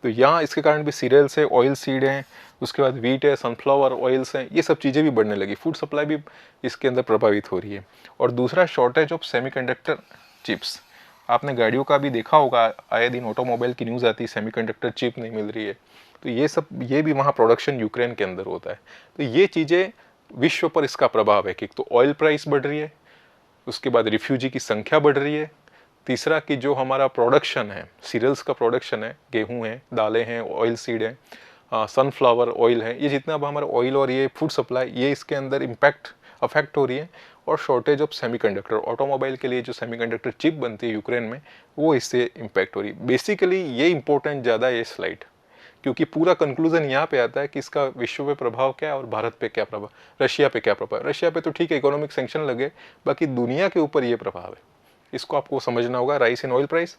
तो यहाँ इसके कारण भी सीरियल्स है, ऑयल सीड है, उसके बाद वीट है, सनफ्लावर ऑयल्स हैं, ये सब चीज़ें भी बढ़ने लगी। फूड सप्लाई भी इसके अंदर प्रभावित हो रही है। और दूसरा, शॉर्टेज ऑफ सेमीकंडक्टर चिप्स। आपने गाड़ियों का भी देखा होगा, आए दिन ऑटोमोबाइल की न्यूज़ आती है सेमीकंडक्टर चिप नहीं मिल रही है। तो ये भी वहाँ प्रोडक्शन यूक्रेन के अंदर होता है। तो ये चीज़ें विश्व पर इसका प्रभाव है कि तो ऑयल प्राइस बढ़ रही है, उसके बाद रिफ्यूजी की संख्या बढ़ रही है, तीसरा कि जो हमारा प्रोडक्शन है, सीरियल्स का प्रोडक्शन है, गेहूं है, दालें हैं, ऑयल सीड है, सनफ्लावर ऑयल है, ये जितना अब हमारा ऑयल और ये फूड सप्लाई, ये इसके अंदर अफेक्ट हो रही है। और शॉर्टेज ऑफ सेमीकंडक्टर, ऑटोमोबाइल के लिए जो सेमीकंडक्टर चिप बनती है यूक्रेन में, वो इससे इम्पैक्ट हो रही है। बेसिकली ये इंपॉर्टेंट ज़्यादा है ये स्लाइड, क्योंकि पूरा कंक्लूजन यहाँ पे आता है कि इसका विश्व पे प्रभाव क्या है और भारत पे क्या प्रभाव, रशिया पे क्या प्रभाव है। रशिया पे तो ठीक है इकोनॉमिक सैंक्शन लगे, बाकी दुनिया के ऊपर ये प्रभाव है, इसको आपको समझना होगा। Rice in oil price,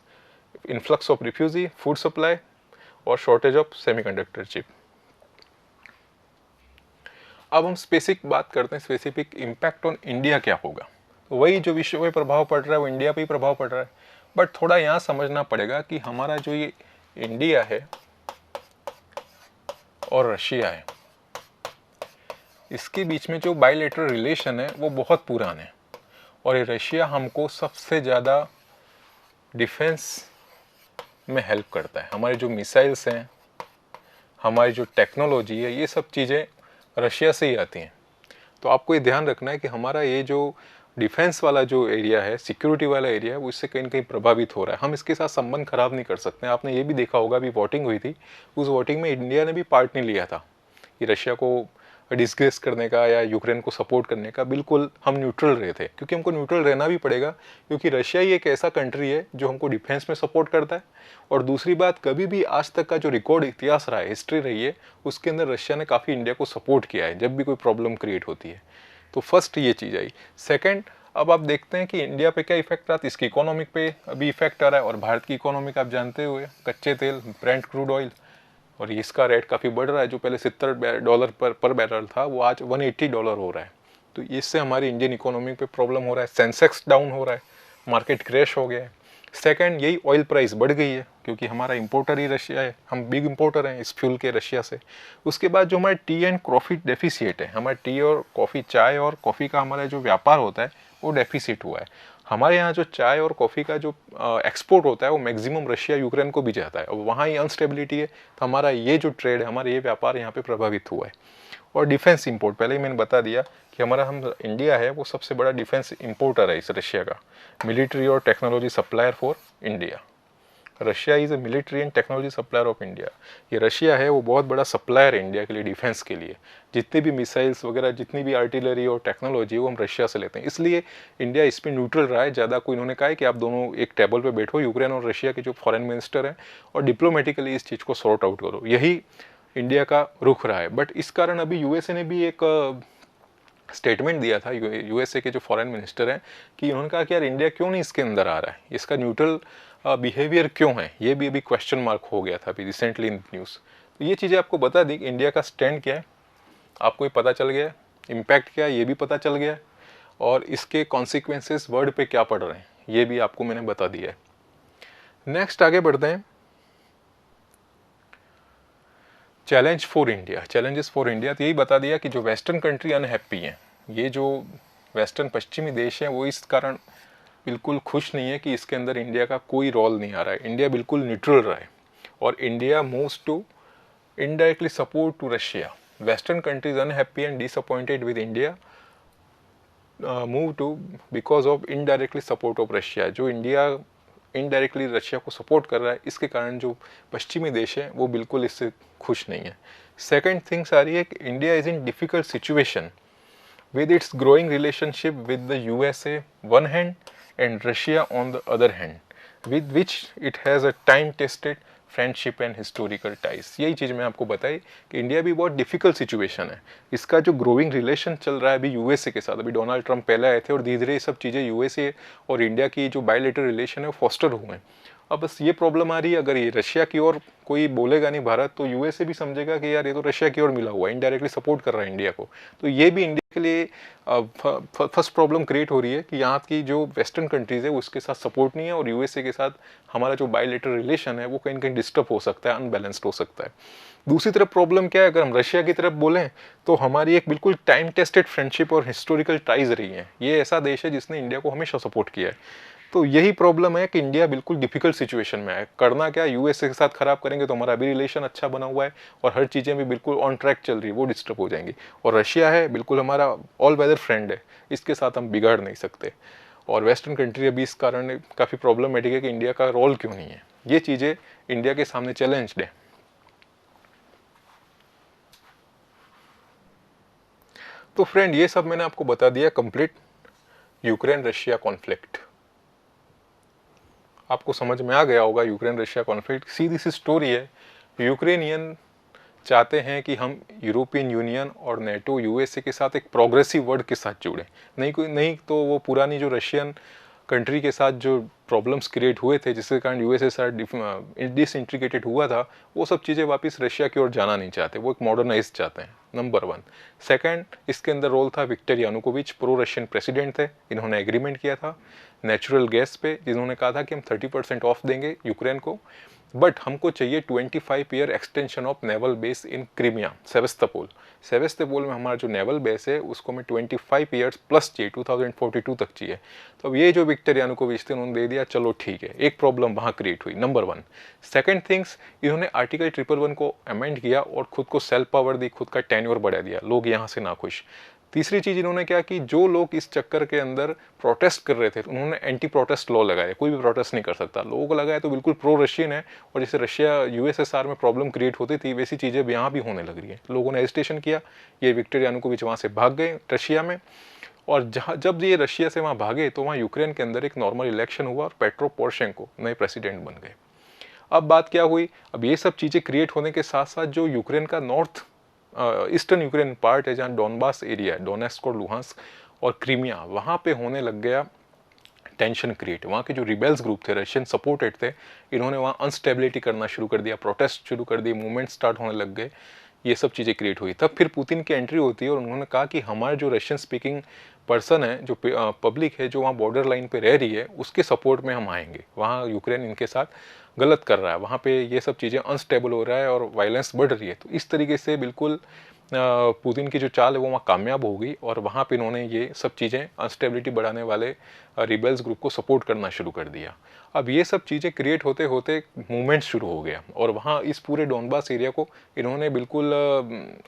influx of refugee, food supply और शॉर्टेज ऑफ सेमीकंडक्टर चिप। अब हम स्पेसिफिक बात करते हैं, स्पेसिफिक इम्पैक्ट ऑन इंडिया क्या होगा। तो वही जो विश्व पे प्रभाव पड़ रहा है वो इंडिया पे ही प्रभाव पड़ रहा है, बट थोड़ा यहाँ समझना पड़ेगा कि हमारा जो ये इंडिया है और रशिया है, इसके बीच में जो बायलैटरल रिलेशन है वो बहुत पुराने हैं और ये रशिया हमको सबसे ज़्यादा डिफेंस में हेल्प करता है। हमारे जो मिसाइल्स हैं, हमारी जो टेक्नोलॉजी है, ये सब चीज़ें रशिया से ही आती हैं। तो आपको ये ध्यान रखना है कि हमारा ये जो डिफेंस वाला जो एरिया है, सिक्योरिटी वाला एरिया है, वो इससे कहीं ना कहीं प्रभावित हो रहा है। हम इसके साथ संबंध खराब नहीं कर सकते। आपने ये भी देखा होगा, अभी वोटिंग हुई थी, उस वोटिंग में इंडिया ने भी पार्ट नहीं लिया था कि रशिया को डिस्ग्रेस करने का या यूक्रेन को सपोर्ट करने का। बिल्कुल हम न्यूट्रल रहे थे, क्योंकि हमको न्यूट्रल रहना भी पड़ेगा, क्योंकि रशिया ही एक ऐसा कंट्री है जो हमको डिफेंस में सपोर्ट करता है। और दूसरी बात, कभी भी आज तक का जो रिकॉर्ड इतिहास रहा है, हिस्ट्री रही है, उसके अंदर रशिया ने काफ़ी इंडिया को सपोर्ट किया है जब भी कोई प्रॉब्लम क्रिएट होती है। तो फर्स्ट ये चीज़ आई। सेकेंड, अब आप देखते हैं कि इंडिया पे क्या इफेक्ट रहा था, इसकी इकोनॉमिक पे अभी इफेक्ट आ रहा है। और भारत की इकोनॉमिक आप जानते हुए, कच्चे तेल, ब्रेंट क्रूड ऑयल, और इसका रेट काफ़ी बढ़ रहा है। जो पहले $70 पर बैरल था, वो आज $180 हो रहा है। तो इससे हमारी इंडियन इकोनॉमी पे प्रॉब्लम हो रहा है। सेंसेक्स डाउन हो रहा है, मार्केट क्रैश हो गया है। सेकंड, यही ऑयल प्राइस बढ़ गई है, क्योंकि हमारा इंपोर्टर ही रशिया है, हम बिग इंपोर्टर हैं इस फ्यूल के रशिया से। उसके बाद जो हमारे टी एंड कॉफ़ी डेफिसिट है, हमारे टी और कॉफ़ी, चाय और कॉफ़ी का हमारा जो व्यापार होता है वो डेफिसिट हुआ है। हमारे यहाँ जो चाय और कॉफ़ी का जो एक्सपोर्ट होता है वो मैक्सिमम रशिया यूक्रेन को भी जाता है, और वहाँ ही अनस्टेबिलिटी है। तो हमारा ये जो ट्रेड है, हमारा ये व्यापार यहाँ पे प्रभावित हुआ है। और डिफेंस इंपोर्ट, पहले ही मैंने बता दिया कि हमारा हम इंडिया है वो सबसे बड़ा डिफेंस इंपोर्टर है इस रशिया का, मिलिट्री और technology supplier for India. Russia is a military and technology supplier of India. ये रशिया है वो बहुत बड़ा सप्लायर है इंडिया के लिए, डिफेंस के लिए। जितने भी मिसाइल्स वगैरह, जितनी भी आर्टिलरी और टेक्नोलॉजी वो हम रशिया से लेते हैं। इसलिए इंडिया इस पर न्यूट्रल रहा है ज़्यादा। को इन्होंने कहा है कि आप दोनों एक टेबल पे बैठो, यूक्रेन और रशिया के जो फॉरेन मिनिस्टर हैं, और डिप्लोमेटिकली इस चीज़ को सॉर्ट आउट करो। यही इंडिया का रुख रहा है। बट इस कारण अभी यूएसए ने भी एक स्टेटमेंट दिया था, यूएसए के जो फॉरेन मिनिस्टर हैं, कि उन्होंने कहा कि यार इंडिया क्यों नहीं इसके अंदर आ रहा है, इसका न्यूट्रल बिहेवियर क्यों है। ये भी अभी क्वेश्चन मार्क हो गया था अभी रिसेंटली इन न्यूज़। तो ये चीज़ें आपको बता दी कि इंडिया का स्टैंड क्या है, आपको ये पता चल गया। इम्पैक्ट क्या है ये भी पता चल गया, और इसके कॉन्सिक्वेंसेस वर्ल्ड पे क्या पड़ रहे हैं ये भी आपको मैंने बता दिया है। नेक्स्ट आगे बढ़ते हैं। Challenge for India, challenges for India. तो यही बता दिया कि जो वेस्टर्न कंट्री अनहैप्पी हैं, ये जो वेस्टर्न पश्चिमी देश हैं, वो इस कारण बिल्कुल खुश नहीं है कि इसके अंदर इंडिया का कोई रोल नहीं आ रहा है। इंडिया बिल्कुल न्यूट्रल रहा है, और India moves to indirectly support to Russia. Western countries unhappy and disappointed with India move to because of indirectly support of Russia. जो इंडिया इनडायरेक्टली रशिया को सपोर्ट कर रहा है, इसके कारण जो पश्चिमी देश है वो बिल्कुल इससे खुश नहीं है। सेकेंड थिंग्स आ रही है कि India is in difficult situation with its growing relationship with the USA one hand and Russia on the other hand, with which it has a time tested friendship and historical ties. यही चीज़ मैं आपको बताई कि India भी बहुत difficult situation है। इसका जो ग्रोइंग रिलेशन चल रहा है अभी यूएसए के साथ, अभी डोनाल्ड ट्रंप पहले आए थे, और धीरे धीरे ये सब चीज़ें यूएसए और इंडिया की जो बायलैटरल रिलेशन है वो फॉस्टर हुए हैं। अब बस ये प्रॉब्लम आ रही है, अगर ये रशिया की ओर कोई बोलेगा नहीं भारत, तो यूएसए भी समझेगा कि यार ये तो रशिया की ओर मिला हुआ है, इनडायरेक्टली सपोर्ट कर रहा है इंडिया को। तो ये भी इंडिया के लिए फर्स्ट प्रॉब्लम क्रिएट हो रही है कि यहाँ की जो वेस्टर्न कंट्रीज है उसके साथ सपोर्ट नहीं है, और यूएसए के साथ हमारा जो बायलैटरल रिलेशन है वो कहीं कहीं डिस्टर्ब हो सकता है, अनबैलेंस्ड हो सकता है। दूसरी तरफ प्रॉब्लम क्या है, अगर हम रशिया की तरफ बोलें तो हमारी एक बिल्कुल टाइम टेस्टेड फ्रेंडशिप और हिस्टोरिकल टाइज रही है। ये ऐसा देश है जिसने इंडिया को हमेशा सपोर्ट किया है। तो यही प्रॉब्लम है कि इंडिया बिल्कुल डिफिकल्ट सिचुएशन में है। करना क्या, यूएसए के साथ खराब करेंगे तो हमारा अभी रिलेशन अच्छा बना हुआ है और हर चीज़ें भी बिल्कुल ऑन ट्रैक चल रही है, वो डिस्टर्ब हो जाएंगी। और रशिया है बिल्कुल हमारा ऑल वेदर फ्रेंड है, इसके साथ हम बिगाड़ नहीं सकते। और वेस्टर्न कंट्री अभी इस कारण काफ़ी प्रॉब्लमेटिक है कि इंडिया का रोल क्यों नहीं है। ये चीज़ें इंडिया के सामने चैलेंज्ड है। तो फ्रेंड, ये सब मैंने आपको बता दिया कंप्लीट यूक्रेन रशिया कॉन्फ्लिक्ट। आपको समझ में आ गया होगा यूक्रेन रशिया कॉन्फ्लिक्ट। सीधी सी स्टोरी है, यूक्रेनियन चाहते हैं कि हम यूरोपियन यूनियन और नेटो यूएसए के साथ एक प्रोग्रेसिव वर्ल्ड के साथ जुड़ें। नहीं तो वो पुरानी जो रशियन कंट्री के साथ जो प्रॉब्लम्स क्रिएट हुए थे, जिसके कारण यूएसए साथ डिसइंटीग्रेटेड हुआ था, वो सब चीज़ें वापस रशिया की ओर जाना नहीं चाहते। वो एक मॉडर्नाइज चाहते हैं, नंबर 1। सेकंड, इसके अंदर रोल था Viktor Yanukovych, pro Russian president थे। इन्होंने एग्रीमेंट किया था नेचुरल गैस पे, जिन्होंने कहा था कि हम 30% ऑफ देंगे यूक्रेन को, बट हमको चाहिए 25 year extension of naval base in Crimea, Sevastopol. Sevastopol में हमारा जो नेवल बेस है उसको हमें 25 ईयर्स प्लस चाहिए, 2042 तक चाहिए। तो अब ये जो विक्टर यानुकोविच थे उन्होंने दे दिया, चलो ठीक है, एक प्रॉब्लम वहाँ क्रिएट हुई, नंबर 1। सेकेंड थिंग्स, इन्होंने आर्टिकल 111 को अमेंड किया और खुद को सेल्फ पावर दी, खुद का टेन्योर बढ़ा दिया, लोग यहाँ से नाखुश। तीसरी चीज इन्होंने क्या की, जो लोग इस चक्कर के अंदर प्रोटेस्ट कर रहे थे उन्होंने एंटी प्रोटेस्ट लॉ लगाया, कोई भी प्रोटेस्ट नहीं कर सकता। लोगों को लगाया तो बिल्कुल प्रो रशियन है, और जैसे रशिया यूएसएसआर में प्रॉब्लम क्रिएट होती थी वैसी चीजें यहाँ भी होने लग रही है। लोगों ने हेजिटेशन किया, ये विक्टर यानुकोविच वहां से भाग गए रशिया में, और जब ये रशिया से वहां भागे तो वहां यूक्रेन के अंदर एक नॉर्मल इलेक्शन हुआ और पेट्रो पोरोशेंको नए प्रेसिडेंट बन गए। अब बात क्या हुई, अब ये सब चीजें क्रिएट होने के साथ साथ जो यूक्रेन का नॉर्थ ईस्टर्न यूक्रेन पार्ट है, जहाँ डोनबास एरिया है, डोनेस्क और लुहांस्क और क्रीमिया, वहाँ पे होने लग गया टेंशन क्रिएट। वहाँ के जो रिबेल्स ग्रुप थे, रशियन सपोर्टेड थे, इन्होंने वहाँ अनस्टेबिलिटी करना शुरू कर दिया, प्रोटेस्ट शुरू कर दिए, मूवमेंट स्टार्ट होने लग गए, ये सब चीज़ें क्रिएट हुई। तब फिर पुतिन की एंट्री होती है और उन्होंने कहा कि हमारे जो रशियन स्पीकिंग पर्सन है, जो पब्लिक है जो वहाँ बॉर्डर लाइन पे रह रही है, उसके सपोर्ट में हम आएंगे। वहाँ यूक्रेन इनके साथ गलत कर रहा है, वहाँ पे ये सब चीज़ें अनस्टेबल हो रहा है और वायलेंस बढ़ रही है। तो इस तरीके से बिल्कुल पुतिन की जो चाल है वो वहाँ कामयाब हो गई, और वहाँ पे इन्होंने ये सब चीज़ें अनस्टेबिलिटी बढ़ाने वाले रिबेल्स ग्रुप को सपोर्ट करना शुरू कर दिया। अब ये सब चीज़ें क्रिएट होते होते मूवमेंट शुरू हो गया, और वहाँ इस पूरे डोनबास एरिया को इन्होंने बिल्कुल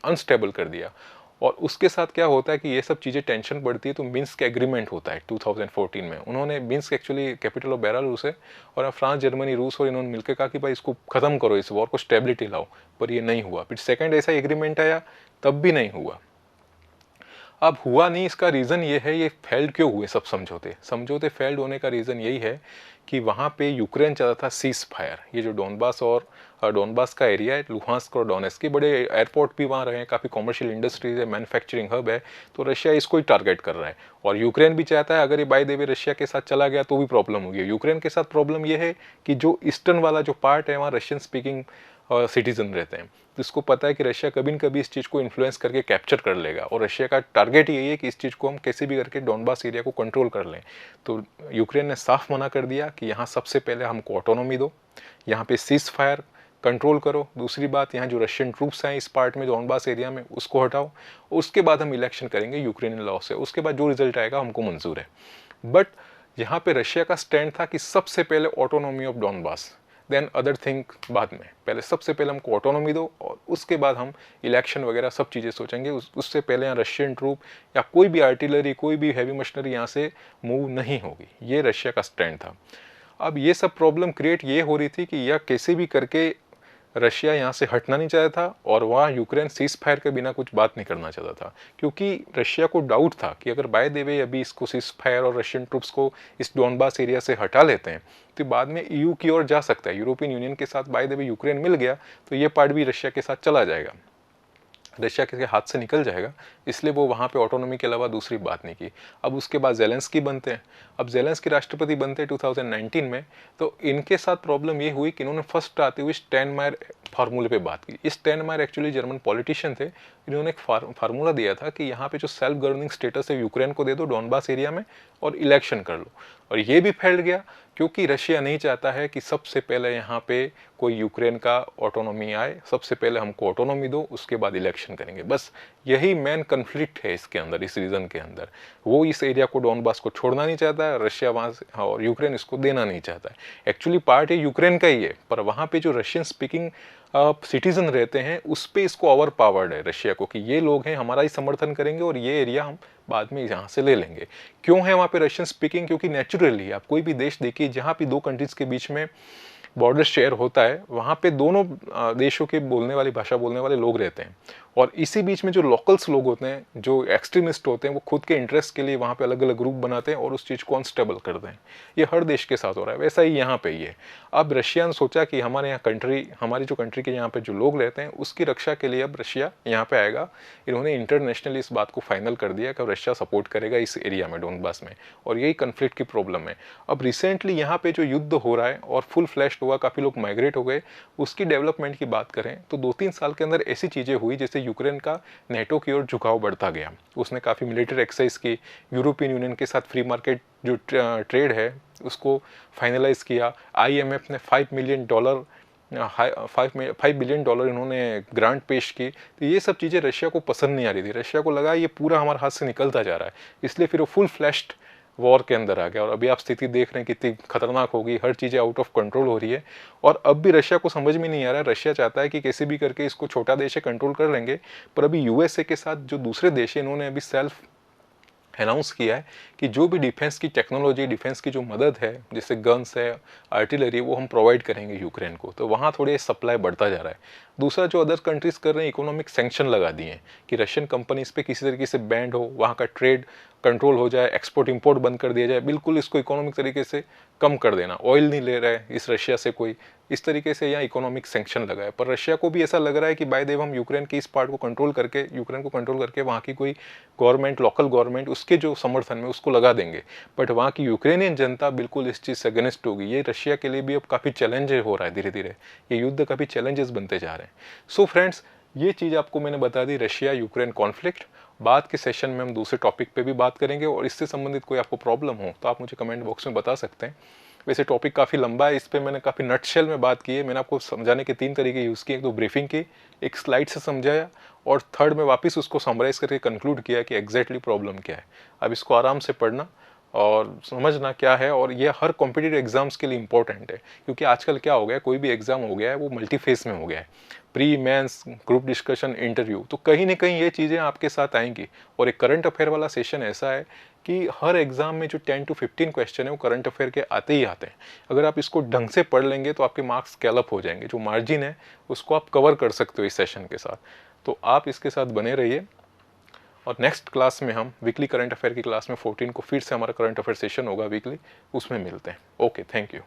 अनस्टेबल कर दिया। और उसके साथ क्या होता है कि ये सब चीज़ें टेंशन बढ़ती है तो मिन्स्क एग्रीमेंट होता है 2014 में। उन्होंने, Minsk actually capital of Belarus है, और फ्रांस, जर्मनी, रूस और इन्होंने मिलकर कहा कि भाई इसको ख़त्म करो, इस वॉर को स्टेबिलिटी लाओ, पर ये नहीं हुआ। फिर सेकंड ऐसा एग्रीमेंट आया, तब भी नहीं हुआ। अब हुआ नहीं, इसका रीज़न ये है, ये फेल्ड क्यों हुए सब समझौते फेल्ड होने का रीज़न यही है कि वहाँ पे यूक्रेन चाहता था सीज फायर। ये जो डोनबास और डोनबास का एरिया है, लुहांस्क और डोनेस्क के बड़े एयरपोर्ट भी वहाँ रहे हैं, काफ़ी कॉमर्शियल इंडस्ट्रीज है, मैन्युफैक्चरिंग हब है, तो रशिया इसको ही टारगेट कर रहा है। और यूक्रेन भी चाहता है अगर ये बाय द वे रशिया के साथ चला गया तो भी प्रॉब्लम होगी। यूक्रेन के साथ प्रॉब्लम ये है कि जो ईस्टर्न वाला जो पार्ट है वहाँ रशियन स्पीकिंग सिटीजन रहते हैं, तो इसको पता है कि रशिया कभी न कभी इस चीज़ को इन्फ्लुएंस करके कैप्चर कर लेगा, और रशिया का टारगेट यही है कि इस चीज़ को हम कैसे भी करके डोनबास एरिया को कंट्रोल कर लें। तो यूक्रेन ने साफ मना कर दिया कि यहाँ सबसे पहले हमको ऑटोनॉमी दो, यहाँ पे सीज फायर कंट्रोल करो। दूसरी बात, यहाँ जो रशियन ट्रूप्स हैं इस पार्ट में, डोनबास एरिया में, उसको हटाओ। उसके बाद हम इलेक्शन करेंगे यूक्रेनियन लॉ से, उसके बाद जो रिजल्ट आएगा हमको मंजूर है। बट यहाँ पे रशिया का स्टैंड था कि सबसे पहले autonomy of Donbas, then other thing बाद में। पहले सबसे पहले हमको ऑटोनॉमी दो, और उसके बाद हम इलेक्शन वगैरह सब चीज़ें सोचेंगे। उससे पहले यहाँ रशियन ट्रूप या कोई भी आर्टिलरी, कोई भी हैवी मशीनरी यहाँ से मूव नहीं होगी। ये रशिया का स्टैंड था। अब ये सब प्रॉब्लम क्रिएट ये हो रही थी कि यह कैसे भी करके रशिया यहाँ से हटना नहीं चाहता था, और वहाँ यूक्रेन सीज फायर के बिना कुछ बात नहीं करना चाहता था, क्योंकि रशिया को डाउट था कि अगर बाय द वे अभी इसको सीज फायर और रशियन ट्रूप्स को इस डोनबास एरिया से हटा लेते हैं तो बाद में ईयू की ओर जा सकता है, यूरोपियन यूनियन के साथ बाय द वे यूक्रेन मिल गया तो ये पार्ट भी रशिया के साथ चला जाएगा, रशिया के हाथ से निकल जाएगा। इसलिए वो वहाँ पे ऑटोनॉमी के अलावा दूसरी बात नहीं की। अब उसके बाद जेलेंस्की बनते हैं। अब जेलेंस्की राष्ट्रपति बनते हैं 2019 में, तो इनके साथ प्रॉब्लम ये हुई कि इन्होंने फर्स्ट आते हुए स्टेनमायर फार्मूले पे बात की। स्टेनमायर एक्चुअली जर्मन पॉलिटिशियन थे। इन्होंने एक फार्मूला दिया था कि यहाँ पे जो सेल्फ गवर्निंग स्टेटस है यूक्रेन को दे दो डोनबास एरिया में, और इलेक्शन कर लो। और ये भी फैल गया, क्योंकि रशिया नहीं चाहता है कि सबसे पहले यहाँ पे कोई यूक्रेन का ऑटोनॉमी आए। सबसे पहले हमको ऑटोनॉमी दो, उसके बाद इलेक्शन करेंगे। बस यही मेन कन्फ्लिक्ट है इसके अंदर, इस रीजन के अंदर। वो इस एरिया को, डोनबास को छोड़ना नहीं चाहता है, रशिया वहाँ से, और यूक्रेन इसको देना नहीं चाहता है। एक्चुअली पार्ट ये यूक्रेन का ही है, पर वहाँ पे जो रशियन स्पीकिंग सिटीजन रहते हैं उस पर इसको ओवर पावर्ड है रशिया को, कि ये लोग हैं हमारा ही समर्थन करेंगे और ये एरिया हम बाद में यहाँ से ले लेंगे। क्यों है वहाँ पे रशियन स्पीकिंग? क्योंकि नेचुरली आप कोई भी देश देखिए जहाँ भी दो कंट्रीज के बीच में बॉर्डर शेयर होता है, वहाँ पे दोनों देशों के बोलने वाली भाषा बोलने वाले लोग रहते हैं। और इसी बीच में जो लोकल्स लोग होते हैं, जो एक्सट्रीमिस्ट होते हैं, वो खुद के इंटरेस्ट के लिए वहाँ पे अलग अलग ग्रुप बनाते हैं और उस चीज़ को अनस्टेबल करते हैं। ये हर देश के साथ हो रहा है, वैसा ही यहाँ पे ही है। अब रशिया ने सोचा कि हमारे यहाँ कंट्री, हमारी जो कंट्री के यहाँ पे जो लोग रहते हैं उसकी रक्षा के लिए अब रशिया यहाँ पे आएगा। इन्होंने इंटरनेशनली इस बात को फाइनल कर दिया कि रशिया सपोर्ट करेगा इस एरिया में, डोनबास में, और यही कन्फ्लिक्ट की प्रॉब्लम है। अब रिसेंटली यहाँ पे जो युद्ध हो रहा है और फुल फ्लैश्ड हुआ, काफ़ी लोग माइग्रेट हो गए, उसकी डेवलपमेंट की बात करें तो 2-3 साल के अंदर ऐसी चीज़ें हुई जैसे यूक्रेन का नेटो की ओर झुकाव बढ़ता गया। उसने काफ़ी मिलिट्री एक्सरसाइज की, यूरोपियन यूनियन के साथ फ्री मार्केट जो ट्रेड है उसको फाइनलाइज किया। आईएमएफ ने $5 मिलियन $5 बिलियन इन्होंने ग्रांट पेश की। तो ये सब चीज़ें रशिया को पसंद नहीं आ रही थी। रशिया को लगा ये पूरा हमारे हाथ से निकलता जा रहा है, इसलिए फिर वो फुल फ्लैश्ड वॉर के अंदर आ गया। और अभी आप स्थिति देख रहे हैं कितनी खतरनाक होगी, हर चीज़ें आउट ऑफ कंट्रोल हो रही है। और अब भी रशिया को समझ में नहीं आ रहा है, रशिया चाहता है कि कैसे भी करके इसको छोटा देश है कंट्रोल कर लेंगे। पर अभी यूएसए के साथ जो दूसरे देश है, इन्होंने अभी सेल्फ अनाउंस किया है कि जो भी डिफेंस की टेक्नोलॉजी, डिफेंस की जो मदद है, जैसे गन्स है, आर्टिलरी, वो हम प्रोवाइड करेंगे यूक्रेन को। तो वहाँ थोड़े सप्लाई बढ़ता जा रहा है। दूसरा जो अदर कंट्रीज़ कर रहे हैं, इकोनॉमिक सैंक्शन लगा दिए हैं कि रशियन कंपनीज पे किसी तरीके से बैंड हो, वहाँ का ट्रेड कंट्रोल हो जाए, एक्सपोर्ट इंपोर्ट बंद कर दिया जाए, बिल्कुल इसको इकोनॉमिक तरीके से कम कर देना। ऑयल नहीं ले रहा है इस रशिया से कोई, इस तरीके से यहाँ इकोनॉमिक सैंक्शन लगा है। पर रशिया को भी ऐसा लग रहा है कि बाय देव हम यूक्रेन की इस पार्ट को कंट्रोल करके, यूक्रेन को कंट्रोल करके वहाँ की कोई गवर्नमेंट, लोकल गवर्नमेंट, उसके जो समर्थन में उसको लगा देंगे। बट वहाँ की यूक्रेनियन जनता बिल्कुल इस चीज़ से अगेंस्ट होगी। ये रशिया के लिए भी अब काफ़ी चैलेंज हो रहा है, धीरे धीरे ये युद्ध काफ़ी चैलेंजेस बनते जा रहे हैं। सो फ्रेंड्स, ये चीज़ आपको मैंने बता दी, रशिया यूक्रेन कॉन्फ्लिक्ट। बाद के सेशन में हम दूसरे टॉपिक पे भी बात करेंगे, और इससे संबंधित कोई आपको प्रॉब्लम हो तो आप मुझे कमेंट बॉक्स में बता सकते हैं। वैसे टॉपिक काफ़ी लंबा है, इस पर मैंने काफ़ी नटशेल में बात की है। मैंने आपको समझाने के 3 तरीके यूज़ किए, एक तो ब्रीफिंग की, एक स्लाइड से समझाया, और थर्ड में वापस उसको समराइज़ करके कंक्लूड किया कि एग्जैक्टली प्रॉब्लम क्या है। अब इसको आराम से पढ़ना और समझना क्या है, और ये हर कॉम्पिटिटिव एग्जाम्स के लिए इंपॉर्टेंट है। क्योंकि आजकल क्या हो गया है, कोई भी एग्जाम हो गया है वो मल्टी फेस में हो गया है, pre, mains, group discussion, interview. तो कहीं ना कहीं ये चीज़ें आपके साथ आएंगी। और एक करंट अफेयर वाला सेशन ऐसा है कि हर एग्जाम में जो 10 to 15 क्वेश्चन है वो करंट अफेयर के आते ही आते हैं। अगर आप इसको ढंग से पढ़ लेंगे तो आपके मार्क्स स्केल अप हो जाएंगे। जो मार्जिन है उसको आप कवर कर सकते हो इस सेशन के साथ। तो आप इसके साथ बने रहिए, और नेक्स्ट क्लास में हम वीकली करंट अफेयर की क्लास में 14 को फिर से हमारा करंट अफेयर सेशन होगा वीकली, उसमें मिलते हैं। Okay, thank you.